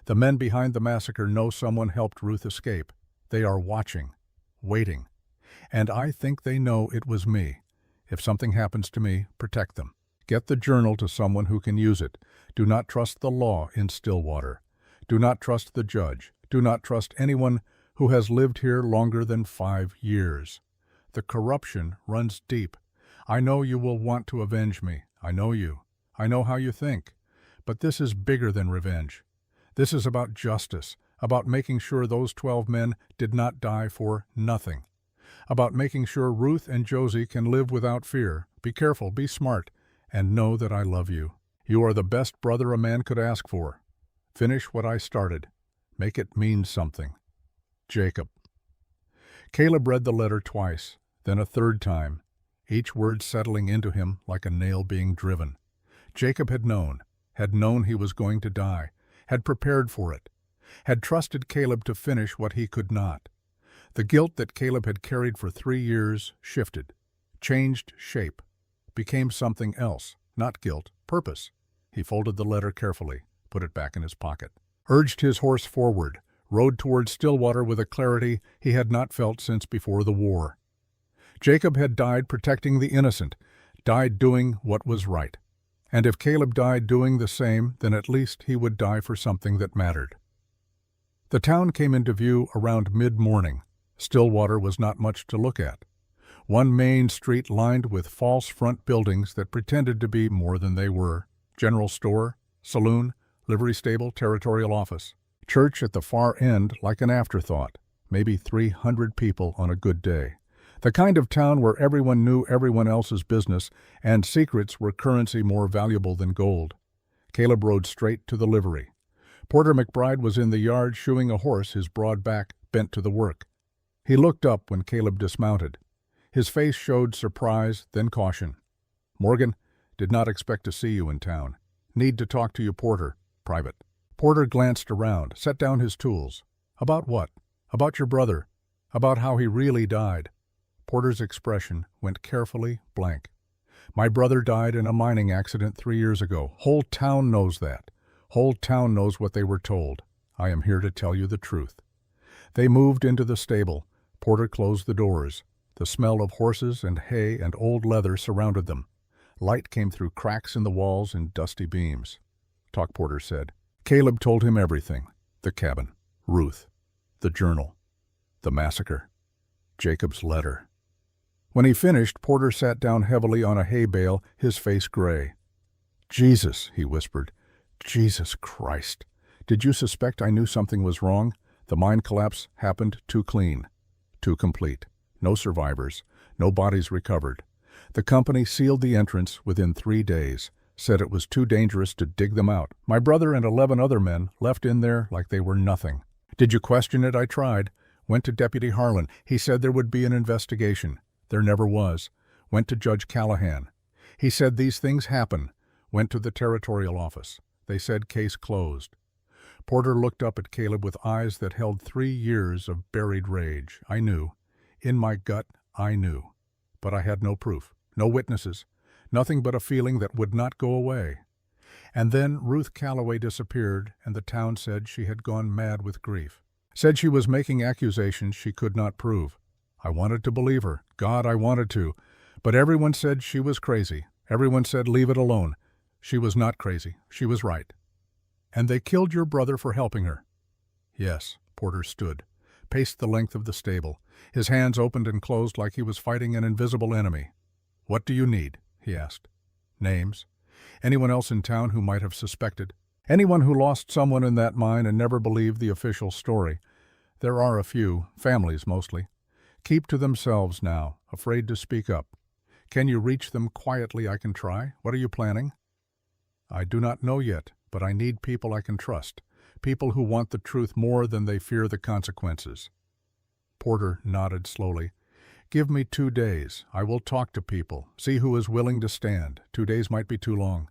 The men behind the massacre know someone helped Ruth escape. They are watching, waiting. And I think they know it was me. If something happens to me, protect them. Get the journal to someone who can use it. Do not trust the law in Stillwater. Do not trust the judge. Do not trust anyone who has lived here longer than 5 years. The corruption runs deep. I know you will want to avenge me. I know you. I know how you think. But this is bigger than revenge. This is about justice, about making sure those 12 men did not die for nothing. About making sure Ruth and Josie can live without fear. Be careful, be smart, and know that I love you. You are the best brother a man could ask for. Finish what I started. Make it mean something. Jacob. Caleb read the letter twice, then a third time, each word settling into him like a nail being driven. Jacob had known he was going to die, had prepared for it, had trusted Caleb to finish what he could not. The guilt that Caleb had carried for 3 years shifted, changed shape, became something else, not guilt, purpose. He folded the letter carefully, put it back in his pocket, urged his horse forward, rode toward Stillwater with a clarity he had not felt since before the war. Jacob had died protecting the innocent, died doing what was right. And if Caleb died doing the same, then at least he would die for something that mattered. The town came into view around mid-morning. Stillwater was not much to look at. One main street lined with false front buildings that pretended to be more than they were. General store, saloon, livery stable, territorial office. Church at the far end like an afterthought. Maybe 300 people on a good day. The kind of town where everyone knew everyone else's business and secrets were currency more valuable than gold. Caleb rode straight to the livery. Porter McBride was in the yard shoeing a horse, his broad back bent to the work. He looked up when Caleb dismounted. His face showed surprise, then caution. "Morgan, did not expect to see you in town. Need to talk to you, Porter. Private." Porter glanced around, set down his tools. "About what?" "About your brother. About how he really died." Porter's expression went carefully blank. "My brother died in a mining accident 3 years ago. Whole town knows that. Whole town knows what they were told. I am here to tell you the truth." They moved into the stable. Porter closed the doors. The smell of horses and hay and old leather surrounded them. Light came through cracks in the walls and dusty beams. "Talk," Porter said. Caleb told him everything. The cabin, Ruth, the journal, the massacre, Jacob's letter. When he finished, Porter sat down heavily on a hay bale, his face gray. "Jesus," he whispered. "Jesus Christ. Did you suspect I knew something was wrong? The mine collapse happened too clean, too complete. No survivors, no bodies recovered. The company sealed the entrance within 3 days, said it was too dangerous to dig them out. My brother and 11 other men left in there like they were nothing. Did you question it? I tried. Went to Deputy Harlan. He said there would be an investigation. There never was. Went to Judge Callahan. He said these things happen. Went to the territorial office. They said case closed." Porter looked up at Caleb with eyes that held 3 years of buried rage. "I knew. In my gut, I knew. But I had no proof, no witnesses, nothing but a feeling that would not go away." And then Ruth Calloway disappeared, and the town said she had gone mad with grief. Said she was making accusations she could not prove. I wanted to believe her. God, I wanted to. But everyone said she was crazy. Everyone said leave it alone. She was not crazy. She was right. "And they killed your brother for helping her?" "Yes." Porter stood, paced the length of the stable. His hands opened and closed like he was fighting an invisible enemy. "What do you need?" he asked. "Names. Anyone else in town who might have suspected. Anyone who lost someone in that mine and never believed the official story. There are a few, families mostly. Keep to themselves now, afraid to speak up. Can you reach them quietly? I can try. What are you planning?" "I do not know yet, but I need people I can trust. People who want the truth more than they fear the consequences." Porter nodded slowly. "Give me 2 days. I will talk to people, see who is willing to stand. 2 days might be too long.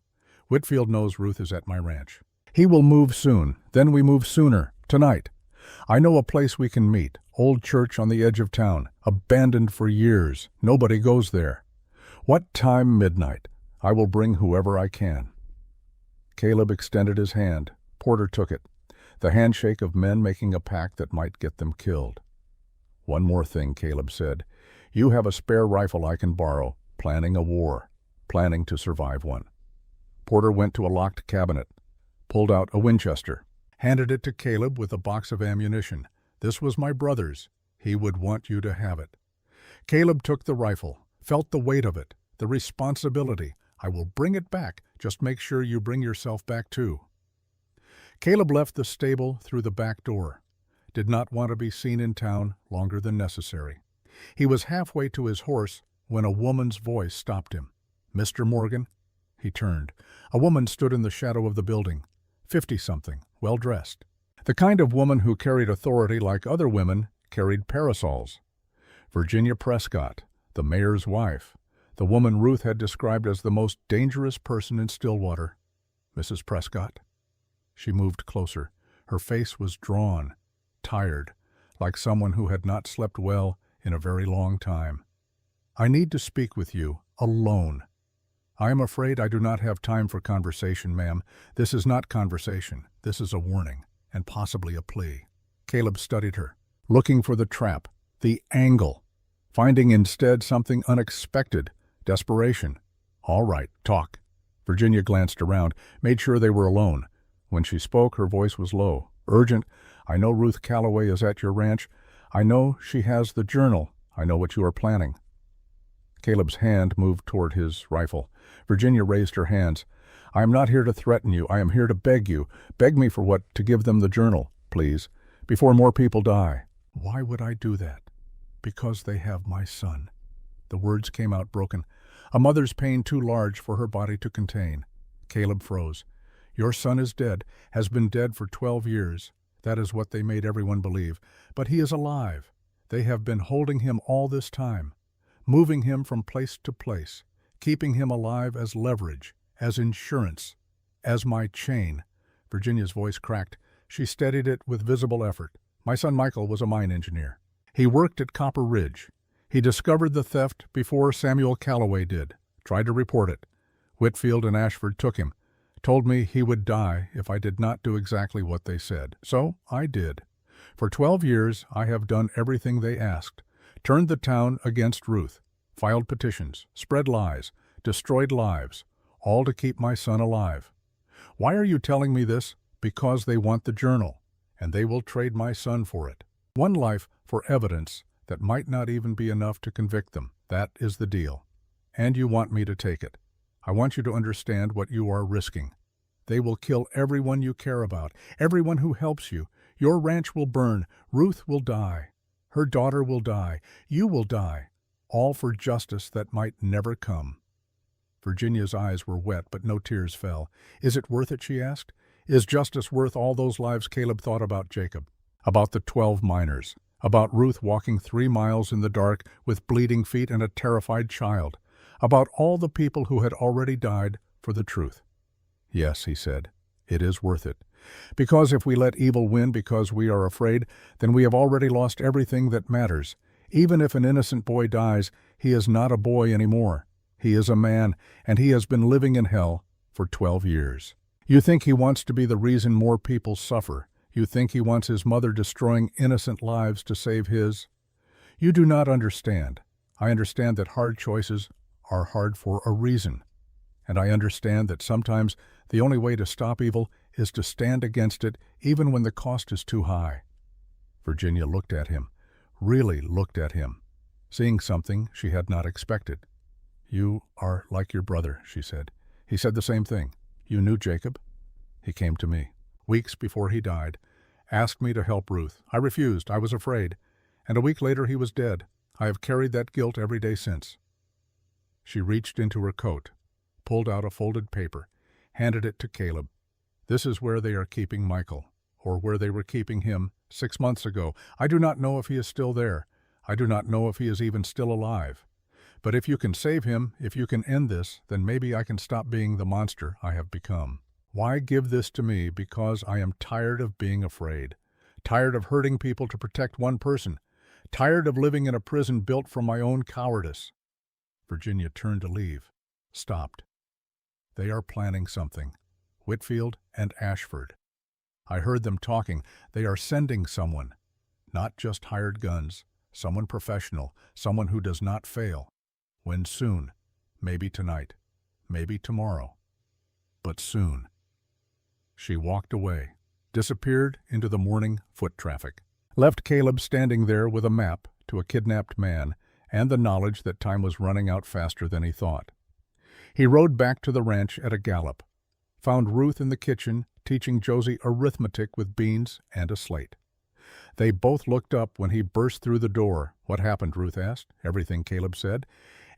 Whitfield knows Ruth is at my ranch. He will move soon. Then we move sooner. Tonight. I know a place we can meet. Old church on the edge of town. Abandoned for years. Nobody goes there. What time? Midnight. I will bring whoever I can." Caleb extended his hand. Porter took it. The handshake of men making a pact that might get them killed. "One more thing," Caleb said. "You have a spare rifle I can borrow. Planning a war. Planning to survive one." Porter went to a locked cabinet, pulled out a Winchester, handed it to Caleb with a box of ammunition. "This was my brother's. He would want you to have it." Caleb took the rifle, felt the weight of it, the responsibility. "I will bring it back. Just make sure you bring yourself back too." Caleb left the stable through the back door. Did not want to be seen in town longer than necessary. He was halfway to his horse when a woman's voice stopped him. "Mr. Morgan?" He turned. A woman stood in the shadow of the building, 50-something, well-dressed. The kind of woman who carried authority like other women carried parasols. Virginia Prescott, the mayor's wife, the woman Ruth had described as the most dangerous person in Stillwater. "Mrs. Prescott?" She moved closer. Her face was drawn, tired, like someone who had not slept well in a very long time. "I need to speak with you, alone." "I am afraid I do not have time for conversation, ma'am. This is not conversation. This is a warning, and possibly a plea." Caleb studied her, looking for the trap, the angle, finding instead something unexpected, desperation. "All right, talk." Virginia glanced around, made sure they were alone. When she spoke, her voice was low, urgent. I know Ruth Calloway is at your ranch. I know she has the journal. I know what you are planning." Caleb's hand moved toward his rifle. Virginia raised her hands. "I am not here to threaten you. I am here to beg you. Beg me for what? To give them the journal, please, before more people die." "Why would I do that?" "Because they have my son." The words came out broken. A mother's pain too large for her body to contain. Caleb froze. "Your son is dead, has been dead for 12 years. That is what they made everyone believe. But he is alive. They have been holding him all this time, moving him from place to place, keeping him alive as leverage, as insurance, as my chain." Virginia's voice cracked. She steadied it with visible effort. "My son Michael was a mine engineer. He worked at Copper Ridge. He discovered the theft before Samuel Calloway did. Tried to report it. Whitfield and Ashford took him. Told me he would die if I did not do exactly what they said. So I did. For 12 years I have done everything they asked. Turned the town against Ruth. Filed petitions. Spread lies. Destroyed lives. All to keep my son alive. Why are you telling me this? Because they want the journal, and they will trade my son for it. One life for evidence that might not even be enough to convict them. That is the deal. And you want me to take it. I want you to understand what you are risking. They will kill everyone you care about, everyone who helps you. Your ranch will burn. Ruth will die. Her daughter will die. You will die. All for justice that might never come." Virginia's eyes were wet, but no tears fell. "Is it worth it?" she asked. "Is justice worth all those lives?" Caleb thought about Jacob, about the 12 miners, about Ruth walking 3 miles in the dark with bleeding feet and a terrified child, about all the people who had already died for the truth. "Yes," he said, "it is worth it. Because if we let evil win because we are afraid, then we have already lost everything that matters. Even if an innocent boy dies, he is not a boy anymore. He is a man, and he has been living in hell for 12 years. You think he wants to be the reason more people suffer. You think he wants his mother destroying innocent lives to save his. You do not understand. I understand that hard choices are hard for a reason. And I understand that sometimes the only way to stop evil is to stand against it even when the cost is too high." Virginia looked at him, really looked at him, seeing something she had not expected. "You are like your brother," she said. "He said the same thing. You knew Jacob? He came to me, weeks before he died, asked me to help Ruth. I refused. I was afraid. And a week later he was dead. I have carried that guilt every day since." She reached into her coat, pulled out a folded paper, handed it to Caleb. "This is where they are keeping Michael, or where they were keeping him 6 months ago. I do not know if he is still there. I do not know if he is even still alive. But if you can save him, if you can end this, then maybe I can stop being the monster I have become. Why give this to me? Because I am tired of being afraid, tired of hurting people to protect one person, tired of living in a prison built from my own cowardice." Virginia turned to leave, stopped. "They are planning something. Whitfield and Ashford. I heard them talking. They are sending someone. Not just hired guns. Someone professional. Someone who does not fail. When soon. Maybe tonight. Maybe tomorrow. But soon." She walked away, disappeared into the morning foot traffic, left Caleb standing there with a map to a kidnapped man and the knowledge that time was running out faster than he thought. He rode back to the ranch at a gallop, found Ruth in the kitchen teaching Josie arithmetic with beans and a slate. They both looked up when he burst through the door. "What happened?" Ruth asked. "Everything," Caleb said.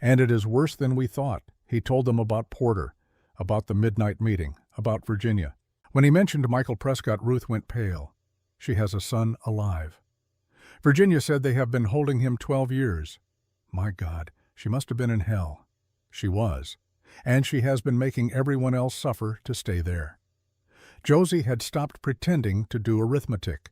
"And it is worse than we thought." He told them about Porter, about the midnight meeting, about Virginia. When he mentioned Michael Prescott, Ruth went pale. She has a son alive. Virginia said they have been holding him 12 years. My God, she must have been in hell. She was. And she has been making everyone else suffer to stay there. Josie had stopped pretending to do arithmetic,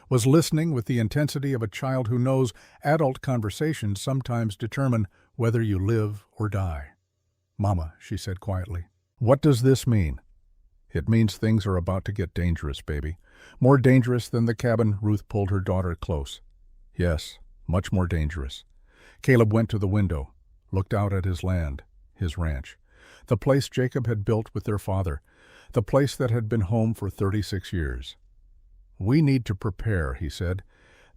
was listening with the intensity of a child who knows adult conversations sometimes determine whether you live or die. "Mama," she said quietly, "what does this mean?" "It means things are about to get dangerous, baby. More dangerous than the cabin." Ruth pulled her daughter close. "Yes, much more dangerous." Caleb went to the window, looked out at his land, his ranch, the place Jacob had built with their father, the place that had been home for 36 years. "We need to prepare," he said.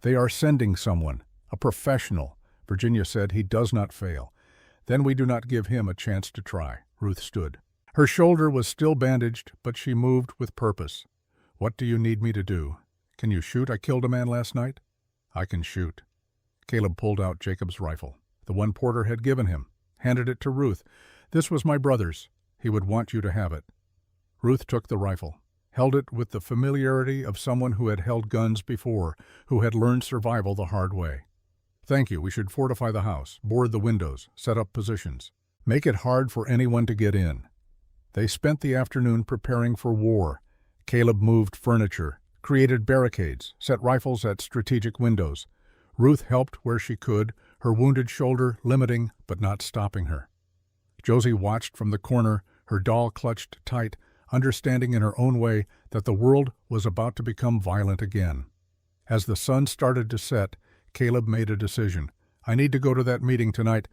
"They are sending someone, a professional." Virginia said, "He does not fail." "Then we do not give him a chance to try." Ruth stood. Her shoulder was still bandaged, but she moved with purpose. "What do you need me to do? Can you shoot? I killed a man last night." "I can shoot." Caleb pulled out Jacob's rifle, the one Porter had given him, handed it to Ruth. "This was my brother's. He would want you to have it." Ruth took the rifle, held it with the familiarity of someone who had held guns before, who had learned survival the hard way. "Thank you. We should fortify the house, board the windows, set up positions. Make it hard for anyone to get in." They spent the afternoon preparing for war. Caleb moved furniture, created barricades, set rifles at strategic windows. Ruth helped where she could, her wounded shoulder limiting but not stopping her. Josie watched from the corner, her doll clutched tight, understanding in her own way that the world was about to become violent again. As the sun started to set, Caleb made a decision. "I need to go to that meeting tonight.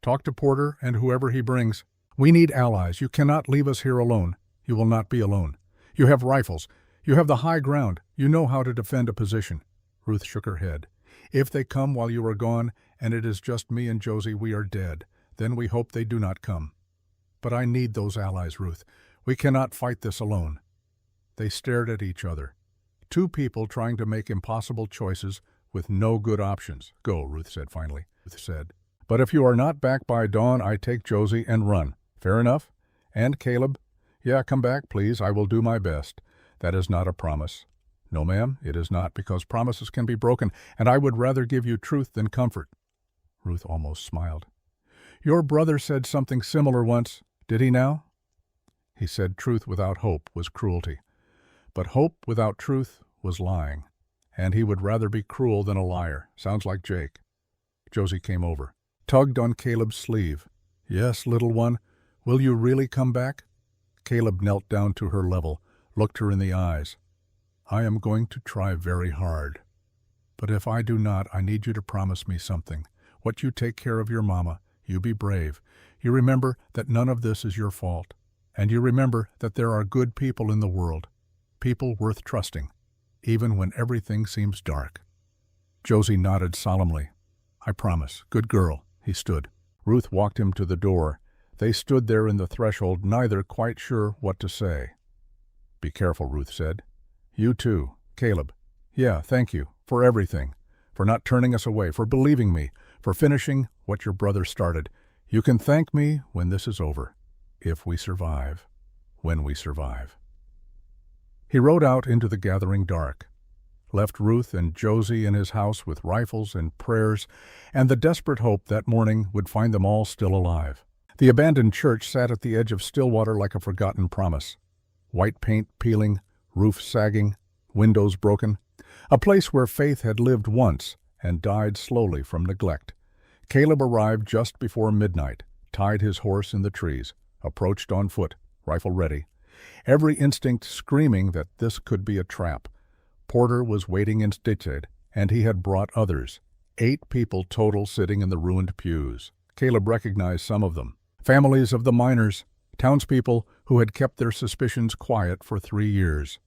Talk to Porter and whoever he brings. We need allies. You cannot leave us here alone. You will not be alone. You have rifles. You have the high ground. You know how to defend a position." Ruth shook her head. "If they come while you are gone, and it is just me and Josie, we are dead. Then we hope they do not come. But I need those allies, Ruth. We cannot fight this alone." They stared at each other. Two people trying to make impossible choices with no good options. "Go," Ruth said finally. Ruth said, "But if you are not back by dawn, I take Josie and run. Fair enough? And Caleb?" "Yeah, come back, please. I will do my best." "That is not a promise." "No, ma'am, it is not, because promises can be broken, and I would rather give you truth than comfort." Ruth almost smiled. "Your brother said something similar once. Did he now?" He said truth without hope was cruelty. But hope without truth was lying. And he would rather be cruel than a liar. Sounds like Jake. Josie came over, tugged on Caleb's sleeve. "Yes, little one, will you really come back?" Caleb knelt down to her level, looked her in the eyes. "I am going to try very hard. But if I do not, I need you to promise me something. What you take care of your mama, you be brave. You remember that none of this is your fault. And you remember that there are good people in the world, people worth trusting, even when everything seems dark." Josie nodded solemnly. "I promise. Good girl." He stood. Ruth walked him to the door. They stood there in the threshold, neither quite sure what to say. "Be careful," Ruth said. "You too, Caleb." "Yeah, thank you, for everything. For not turning us away, for believing me, for finishing what your brother started. You can thank me when this is over. If we survive. When we survive." He rode out into the gathering dark, left Ruth and Josie in his house with rifles and prayers, and the desperate hope that morning would find them all still alive. The abandoned church sat at the edge of Stillwater like a forgotten promise. White paint peeling, roof sagging, windows broken. A place where faith had lived once and died slowly from neglect. Caleb arrived just before midnight, tied his horse in the trees, approached on foot, rifle ready. Every instinct screaming that this could be a trap. Porter was waiting in Stitched, and he had brought others. 8 people total sitting in the ruined pews. Caleb recognized some of them. Families of the miners, townspeople who had kept their suspicions quiet for 3 years.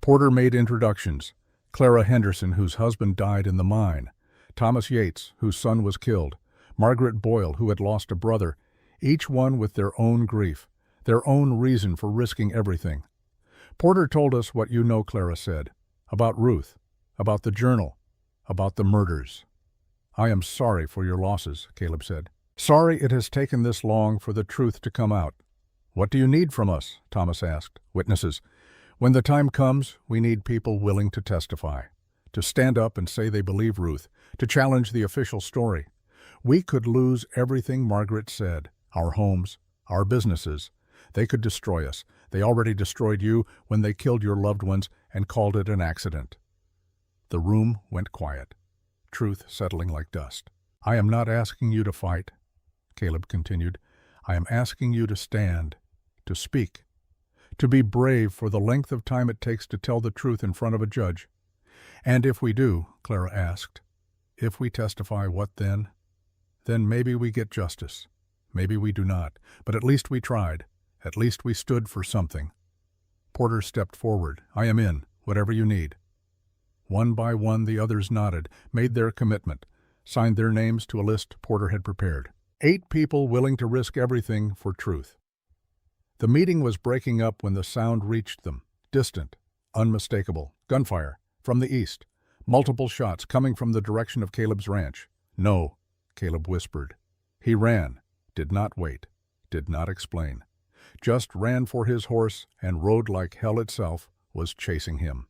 Porter made introductions. Clara Henderson, whose husband died in the mine. Thomas Yates, whose son was killed. Margaret Boyle, who had lost a brother. Each one with their own grief, their own reason for risking everything. Porter told us what you know, Clara said. About Ruth, about the journal, about the murders. "I am sorry for your losses," Caleb said. "Sorry it has taken this long for the truth to come out." "What do you need from us?" Thomas asked. "Witnesses. When the time comes, we need people willing to testify, to stand up and say they believe Ruth, to challenge the official story. We could lose everything Margaret said, our homes, our businesses. They could destroy us. They already destroyed you when they killed your loved ones and called it an accident." The room went quiet, truth settling like dust. "I am not asking you to fight," Caleb continued. "I am asking you to stand, to speak, to be brave for the length of time it takes to tell the truth in front of a judge." "And if we do," Clara asked, "if we testify, what then?" "Then maybe we get justice. Maybe we do not. But at least we tried. At least we stood for something." Porter stepped forward. "I am in, whatever you need." One by one the others nodded, made their commitment, signed their names to a list Porter had prepared. 8 people willing to risk everything for truth. The meeting was breaking up when the sound reached them, distant, unmistakable. Gunfire, from the east. Multiple shots coming from the direction of Caleb's ranch. "No," Caleb whispered. He ran, did not wait, did not explain. Just ran for his horse, and road like hell itself was chasing him.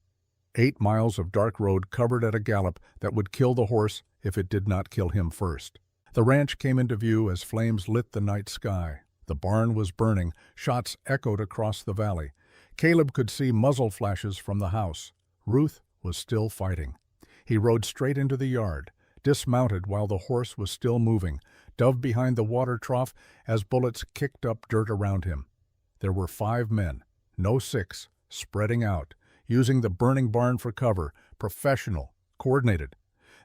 8 miles of dark road covered at a gallop that would kill the horse if it did not kill him first. The ranch came into view as flames lit the night sky. The barn was burning, shots echoed across the valley. Caleb could see muzzle flashes from the house. Ruth was still fighting. He rode straight into the yard, dismounted while the horse was still moving, dove behind the water trough as bullets kicked up dirt around him. There were 5 men, no 6, spreading out, using the burning barn for cover, professional, coordinated.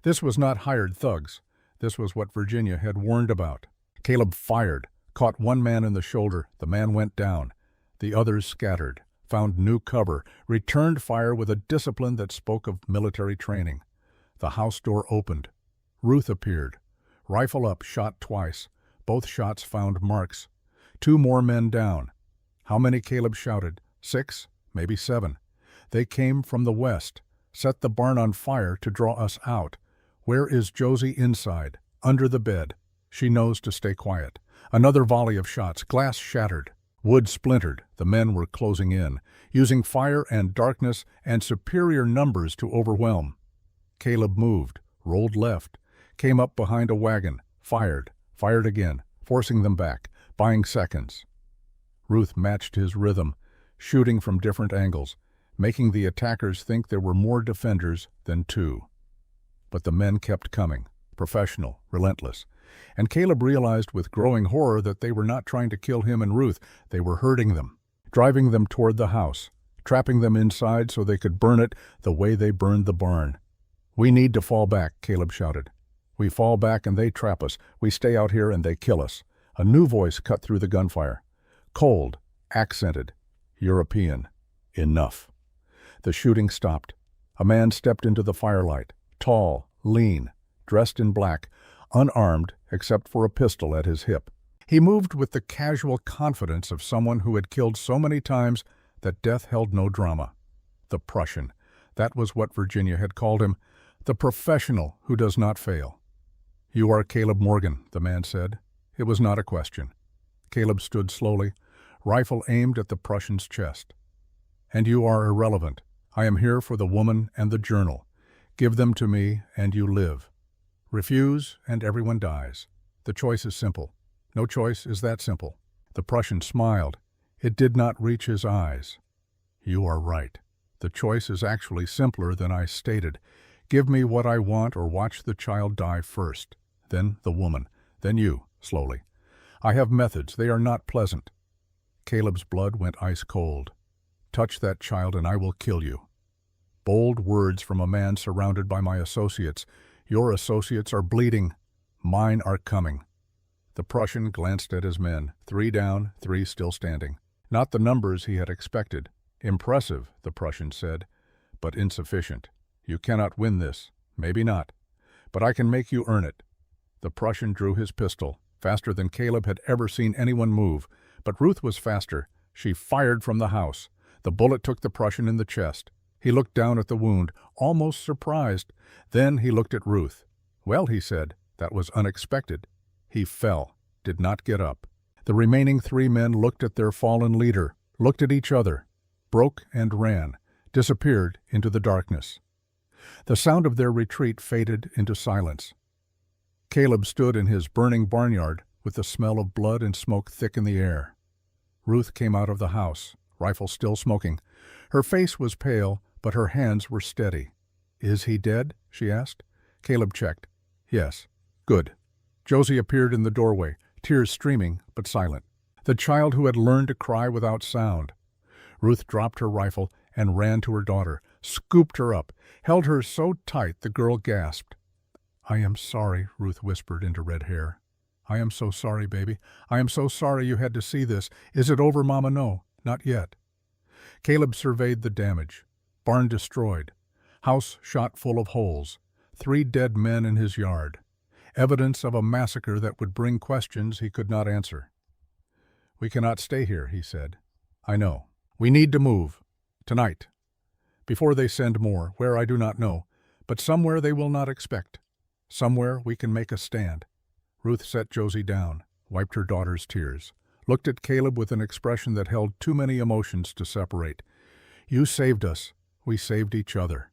This was not hired thugs. This was what Virginia had warned about. Caleb fired, caught one man in the shoulder. The man went down. The others scattered, found new cover, returned fire with a discipline that spoke of military training. The house door opened. Ruth appeared. Rifle up, shot twice. Both shots found marks. 2 more men down. How many? Caleb shouted. 6, maybe 7. They came from the west, set the barn on fire to draw us out. Where is Josie? Inside, under the bed. She knows to stay quiet. Another volley of shots. Glass shattered. Wood splintered. The men were closing in, using fire and darkness and superior numbers to overwhelm. Caleb moved, rolled left, came up behind a wagon, fired again, forcing them back, buying seconds. Ruth matched his rhythm, shooting from different angles, making the attackers think there were more defenders than 2. But the men kept coming, professional, relentless. And Caleb realized with growing horror that they were not trying to kill him and Ruth, they were hurting them, driving them toward the house, trapping them inside so they could burn it the way they burned the barn. "We need to fall back," Caleb shouted. "We fall back and they trap us. We stay out here and they kill us." A new voice cut through the gunfire. Cold, accented, European. Enough. The shooting stopped. A man stepped into the firelight, tall, lean, dressed in black, unarmed except for a pistol at his hip. He moved with the casual confidence of someone who had killed so many times that death held no drama. The Prussian. That was what Virginia had called him. The professional who does not fail. "You are Caleb Morgan," the man said. It was not a question. Caleb stood slowly, rifle aimed at the Prussian's chest. "And you are irrelevant. I am here for the woman and the journal. Give them to me and you live. Refuse and everyone dies. The choice is simple. No choice is that simple." The Prussian smiled. It did not reach his eyes. "You are right. The choice is actually simpler than I stated. Give me what I want or watch the child die first. Then the woman. Then you," slowly. "I have methods. They are not pleasant." Caleb's blood went ice cold. "Touch that child and I will kill you." Bold words from a man surrounded by my associates. "Your associates are bleeding. Mine are coming." The Prussian glanced at his men. 3 down, 3 still standing. Not the numbers he had expected. "Impressive," the Prussian said, "but insufficient. You cannot win this. Maybe not. But I can make you earn it." The Prussian drew his pistol, faster than Caleb had ever seen anyone move. But Ruth was faster. She fired from the house. The bullet took the Prussian in the chest. He looked down at the wound, almost surprised. Then he looked at Ruth. "Well," he said, "that was unexpected." He fell, did not get up. The remaining 3 men looked at their fallen leader, looked at each other, broke and ran, disappeared into the darkness. The sound of their retreat faded into silence. Caleb stood in his burning barnyard with the smell of blood and smoke thick in the air. Ruth came out of the house, rifle still smoking. Her face was pale, but her hands were steady. "Is he dead?" she asked. Caleb checked. "Yes." "Good." Josie appeared in the doorway, tears streaming but silent. The child who had learned to cry without sound. Ruth dropped her rifle and ran to her daughter, scooped her up, held her so tight the girl gasped. "I am sorry," Ruth whispered into red hair. "I am so sorry, baby. I am so sorry you had to see this. Is it over, Mama?" "No, not yet." Caleb surveyed the damage. Barn destroyed. House shot full of holes. 3 dead men in his yard. Evidence of a massacre that would bring questions he could not answer. "We cannot stay here," he said. "I know. We need to move. Tonight. Before they send more, where I do not know, but somewhere they will not expect. Somewhere we can make a stand." Ruth set Josie down, wiped her daughter's tears, looked at Caleb with an expression that held too many emotions to separate. "You saved us. We saved each other."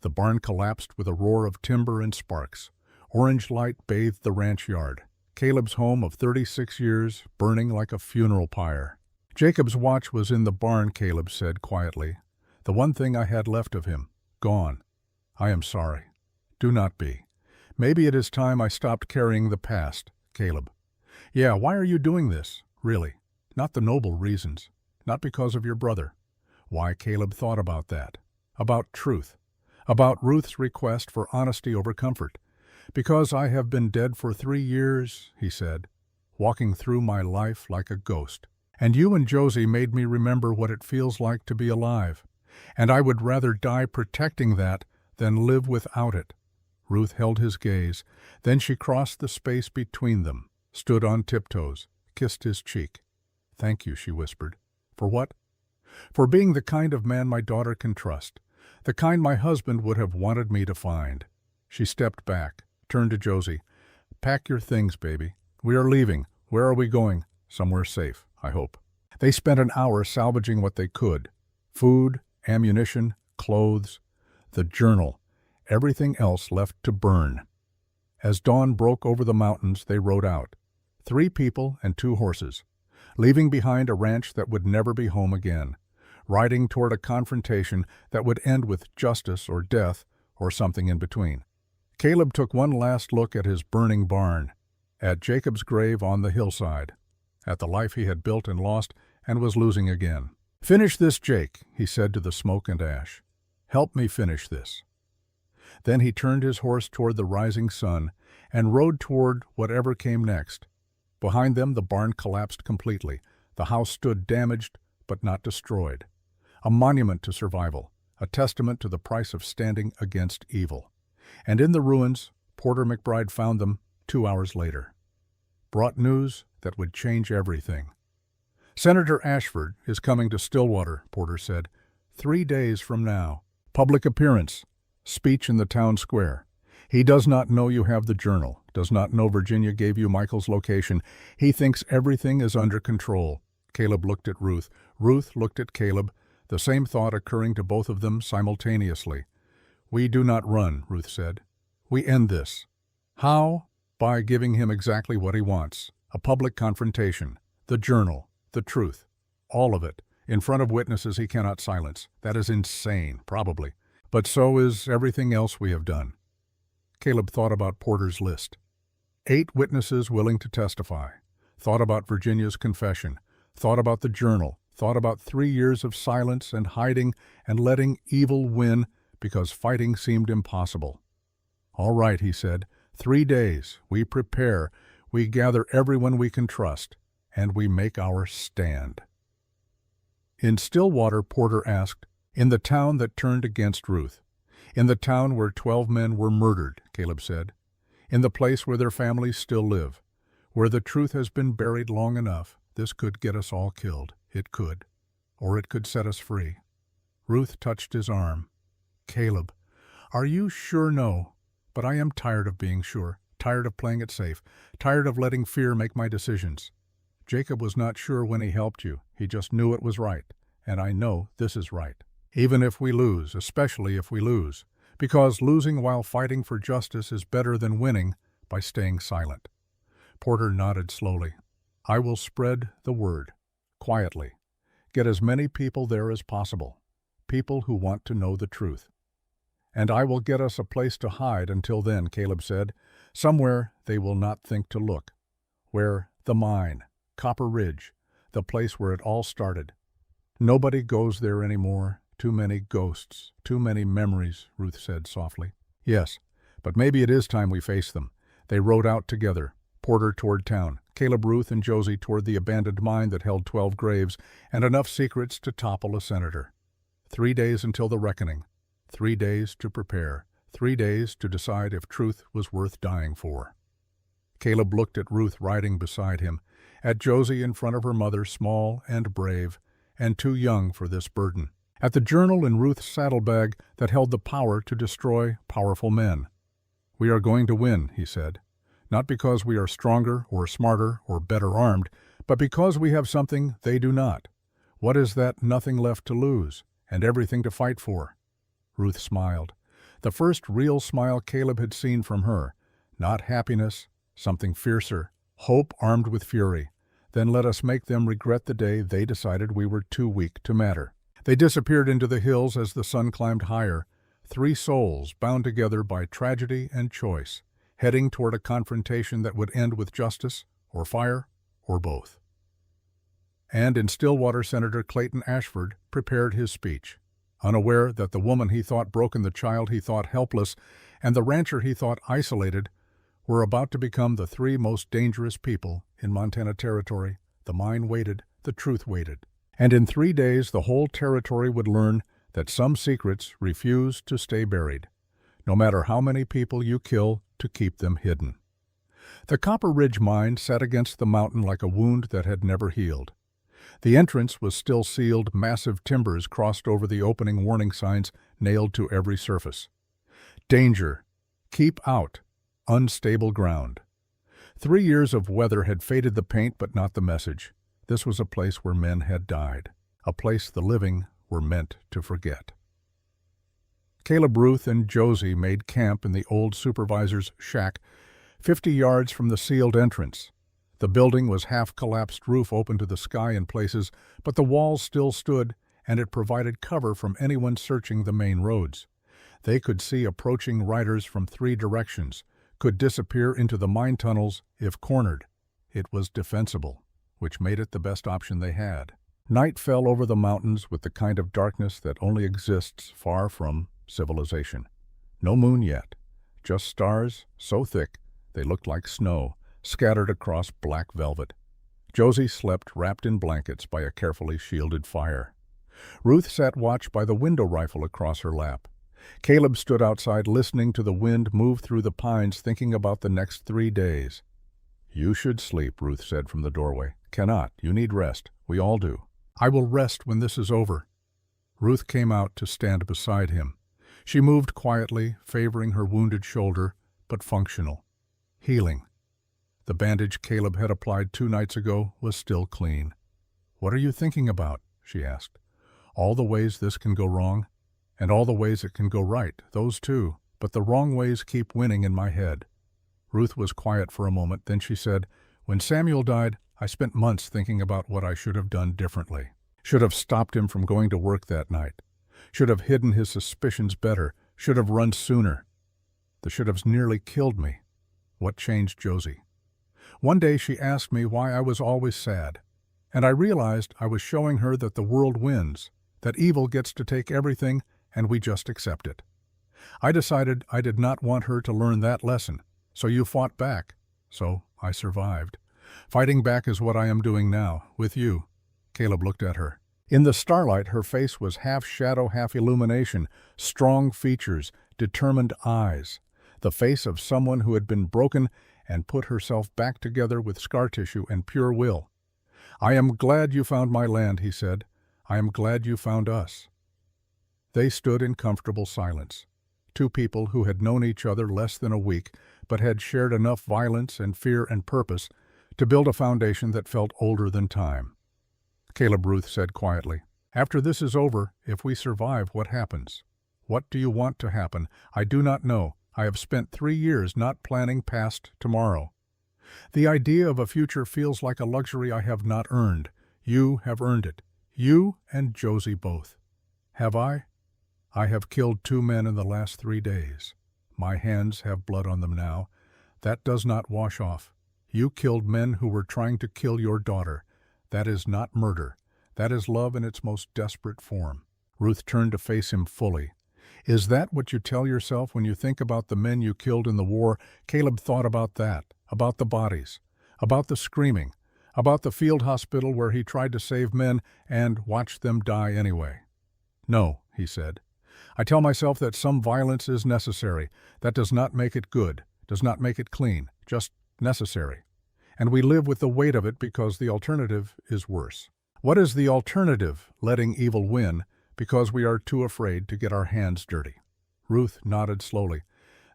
The barn collapsed with a roar of timber and sparks. Orange light bathed the ranch yard. Caleb's home of 36 years burning like a funeral pyre. "Jacob's watch was in the barn," Caleb said quietly. "The one thing I had left of him. Gone. I am sorry. Do not be. Maybe it is time I stopped carrying the past, Caleb." "Yeah, why are you doing this? Really? Not the noble reasons. Not because of your brother." Why Caleb thought about that. About truth. About Ruth's request for honesty over comfort. "Because I have been dead for 3 years," he said, "walking through my life like a ghost. And you and Josie made me remember what it feels like to be alive. And I would rather die protecting that than live without it." Ruth held his gaze. Then she crossed the space between them, stood on tiptoes, kissed his cheek. "Thank you," she whispered. "For what?" "For being the kind of man my daughter can trust. The kind my husband would have wanted me to find." She stepped back, turned to Josie. "Pack your things, baby. We are leaving. Where are we going? Somewhere safe, I hope." They spent an hour salvaging what they could. Food, ammunition, clothes, the journal, everything else left to burn. As dawn broke over the mountains, they rode out. 3 people and 2 horses, leaving behind a ranch that would never be home again, riding toward a confrontation that would end with justice or death or something in between. Caleb took one last look at his burning barn, at Jacob's grave on the hillside, at the life he had built and lost and was losing again. "Finish this, Jake," he said to the smoke and ash. "Help me finish this." Then he turned his horse toward the rising sun and rode toward whatever came next. Behind them the barn collapsed completely. The house stood damaged but not destroyed. A monument to survival, a testament to the price of standing against evil. And in the ruins, Porter McBride found them 2 hours later. Brought news that would change everything. "Senator Ashford is coming to Stillwater," Porter said. 3 days from now. Public appearance. Speech in the town square. He does not know you have the journal, does not know Virginia gave you Michael's location. He thinks everything is under control." Caleb looked at Ruth. Ruth looked at Caleb, the same thought occurring to both of them simultaneously. "We do not run," Ruth said. "We end this." "How?" "By giving him exactly what he wants. A public confrontation. The journal. The truth. All of it. In front of witnesses he cannot silence. That is insane, probably. But so is everything else we have done." Caleb thought about Porter's list. 8 witnesses willing to testify. Thought about Virginia's confession. Thought about the journal. Thought about 3 years of silence and hiding and letting evil win because fighting seemed impossible. "All right," he said. 3 days. We prepare. We gather everyone we can trust. And we make our stand." In Stillwater, Porter asked, "In the town that turned against Ruth. In the town where 12 men were murdered," Caleb said. "In the place where their families still live. Where the truth has been buried long enough. This could get us all killed. It could. Or it could set us free." Ruth touched his arm. "Caleb, are you sure? No. But I am tired of being sure. Tired of playing it safe. Tired of letting fear make my decisions. Jacob was not sure when he helped you. He just knew it was right. And I know this is right. Even if we lose, especially if we lose. Because losing while fighting for justice is better than winning by staying silent." Porter nodded slowly. "I will spread the word. Quietly. Get as many people there as possible. People who want to know the truth. And I will get us a place to hide until then," Caleb said. "Somewhere they will not think to look. Where the mine, Copper Ridge, the place where it all started. Nobody goes there anymore. Too many ghosts, too many memories," Ruth said softly. "Yes, but maybe it is time we face them." They rode out together, Porter toward town, Caleb, Ruth, and Josie toward the abandoned mine that held 12 graves and enough secrets to topple a senator. 3 days until the reckoning. 3 days to prepare, 3 days to decide if truth was worth dying for. Caleb looked at Ruth riding beside him, at Josie in front of her mother, small and brave, and too young for this burden, at the journal in Ruth's saddlebag that held the power to destroy powerful men. "We are going to win," he said, "not because we are stronger or smarter or better armed, but because we have something they do not. What is that? Nothing left to lose, and everything to fight for." Ruth smiled, the first real smile Caleb had seen from her. Not happiness, something fiercer, hope armed with fury. "Then let us make them regret the day they decided we were too weak to matter." They disappeared into the hills as the sun climbed higher, 3 souls bound together by tragedy and choice, heading toward a confrontation that would end with justice, or fire, or both. And in Stillwater, Senator Clayton Ashford prepared his speech, unaware that the woman he thought broken, the child he thought helpless, and the rancher he thought isolated were about to become the 3 most dangerous people in Montana Territory. The mine waited, the truth waited. And in 3 days the whole territory would learn that some secrets refuse to stay buried, no matter how many people you kill to keep them hidden. The Copper Ridge mine sat against the mountain like a wound that had never healed. The entrance was still sealed, massive timbers crossed over the opening, warning signs nailed to every surface. Danger. Keep out. Unstable ground. 3 years of weather had faded the paint but not the message. This was a place where men had died, a place the living were meant to forget. Caleb, Ruth, and Josie made camp in the old supervisor's shack, 50 yards from the sealed entrance. The building was half-collapsed, roof open to the sky in places, but the walls still stood, and it provided cover from anyone searching the main roads. They could see approaching riders from 3 directions, could disappear into the mine tunnels if cornered. It was defensible, which made it the best option they had. Night fell over the mountains with the kind of darkness that only exists far from civilization. No moon yet, just stars so thick they looked like snow, scattered across black velvet. Josie slept wrapped in blankets by a carefully shielded fire. Ruth sat watch by the window rifle across her lap. Caleb stood outside listening to the wind move through the pines, thinking about the next 3 days. "You should sleep," Ruth said from the doorway. "Cannot. You need rest. We all do." "I will rest when this is over." Ruth came out to stand beside him. She moved quietly, favoring her wounded shoulder, but functional. Healing. The bandage Caleb had applied 2 nights ago was still clean. "What are you thinking about?" she asked. "All the ways this can go wrong, and all the ways it can go right, those too, but the wrong ways keep winning in my head." Ruth was quiet for a moment, then she said, "When Samuel died, I spent months thinking about what I should have done differently. Should have stopped him from going to work that night. Should have hidden his suspicions better. Should have run sooner. The should haves nearly killed me." What changed Josie? One day she asked me why I was always sad, and I realized I was showing her that the world wins, that evil gets to take everything and we just accept it. I decided I did not want her to learn that lesson, so you fought back. So I survived. Fighting back is what I am doing now, with you. Caleb looked at her. In the starlight, her face was half shadow, half illumination, strong features, determined eyes, the face of someone who had been broken and put herself back together with scar tissue and pure will. "I am glad you found my land," he said. "I am glad you found us." They stood in comfortable silence, 2 people who had known each other less than a week, but had shared enough violence and fear and purpose to build a foundation that felt older than time. Caleb, Ruth said quietly, "After this is over, if we survive, what happens? What do you want to happen? I do not know. I have spent 3 years not planning past tomorrow. The idea of a future feels like a luxury I have not earned. You have earned it. You and Josie both." "Have I? I have killed 2 men in the last 3 days. My hands have blood on them now. That does not wash off. You killed men who were trying to kill your daughter. That is not murder. That is love in its most desperate form." Ruth turned to face him fully. "Is that what you tell yourself when you think about the men you killed in the war?" Caleb thought about that, about the bodies, about the screaming, about the field hospital where he tried to save men and watched them die anyway. "No," he said. I tell myself that some violence is necessary. That does not make it good, does not make it clean, just necessary. And we live with the weight of it because the alternative is worse. What is the alternative? Letting evil win because we are too afraid to get our hands dirty. Ruth nodded slowly.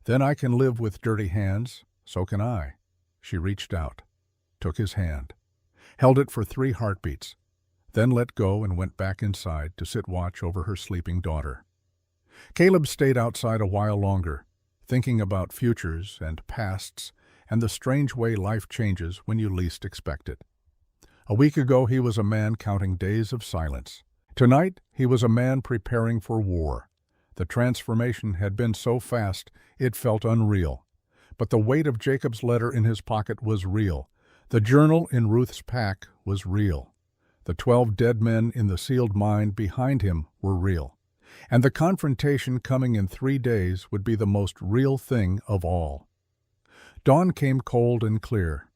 Then I can live with dirty hands. So can I. She reached out, took his hand, held it for 3 heartbeats, then let go and went back inside to sit watch over her sleeping daughter. Caleb stayed outside a while longer, thinking about futures and pasts and the strange way life changes when you least expect it. A week ago he was a man counting days of silence. Tonight he was a man preparing for war. The transformation had been so fast it felt unreal. But the weight of Jacob's letter in his pocket was real. The journal in Ruth's pack was real. The 12 dead men in the sealed mine behind him were real. And the confrontation coming in 3 days would be the most real thing of all. Dawn came cold and clear.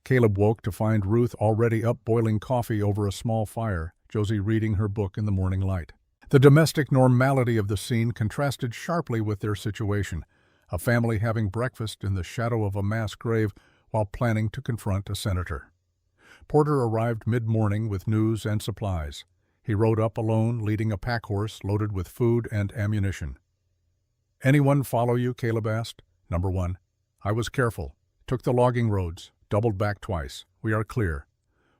Caleb woke to find Ruth already up boiling coffee over a small fire, Josie reading her book in the morning light. The domestic normality of the scene contrasted sharply with their situation, a family having breakfast in the shadow of a mass grave while planning to confront a senator. Porter arrived mid-morning with news and supplies. He rode up alone, leading a pack horse loaded with food and ammunition. "Anyone follow you?" Caleb asked. "Number 1. I was careful. Took the logging roads. Doubled back twice. We are clear.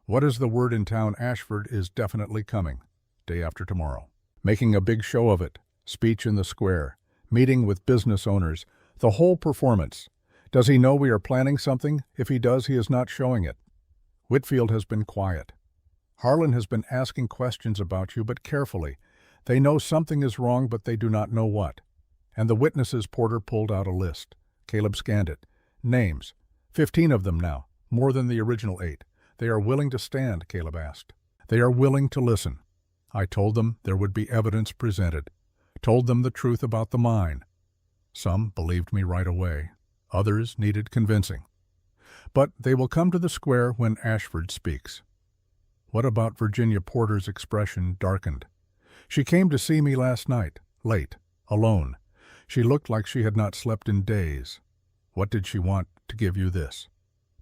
What is the word in town? Ashford is definitely coming. Day after tomorrow. Making a big show of it. Speech in the square. Meeting with business owners. The whole performance. Does he know we are planning something? If he does, he is not showing it. Whitfield has been quiet. Harlan has been asking questions about you, but carefully. They know something is wrong, but they do not know what. And the witnesses." Porter pulled out a list. Caleb scanned it. Names. 15 of them now, more than the original 8. "They are willing to stand?" Caleb asked. "They are willing to listen. I told them there would be evidence presented. Told them the truth about the mine. Some believed me right away. Others needed convincing. But they will come to the square when Ashford speaks." What about Virginia? Porter's expression darkened. "She came to see me last night, late, alone. She looked like she had not slept in days. What did she want to give you this?"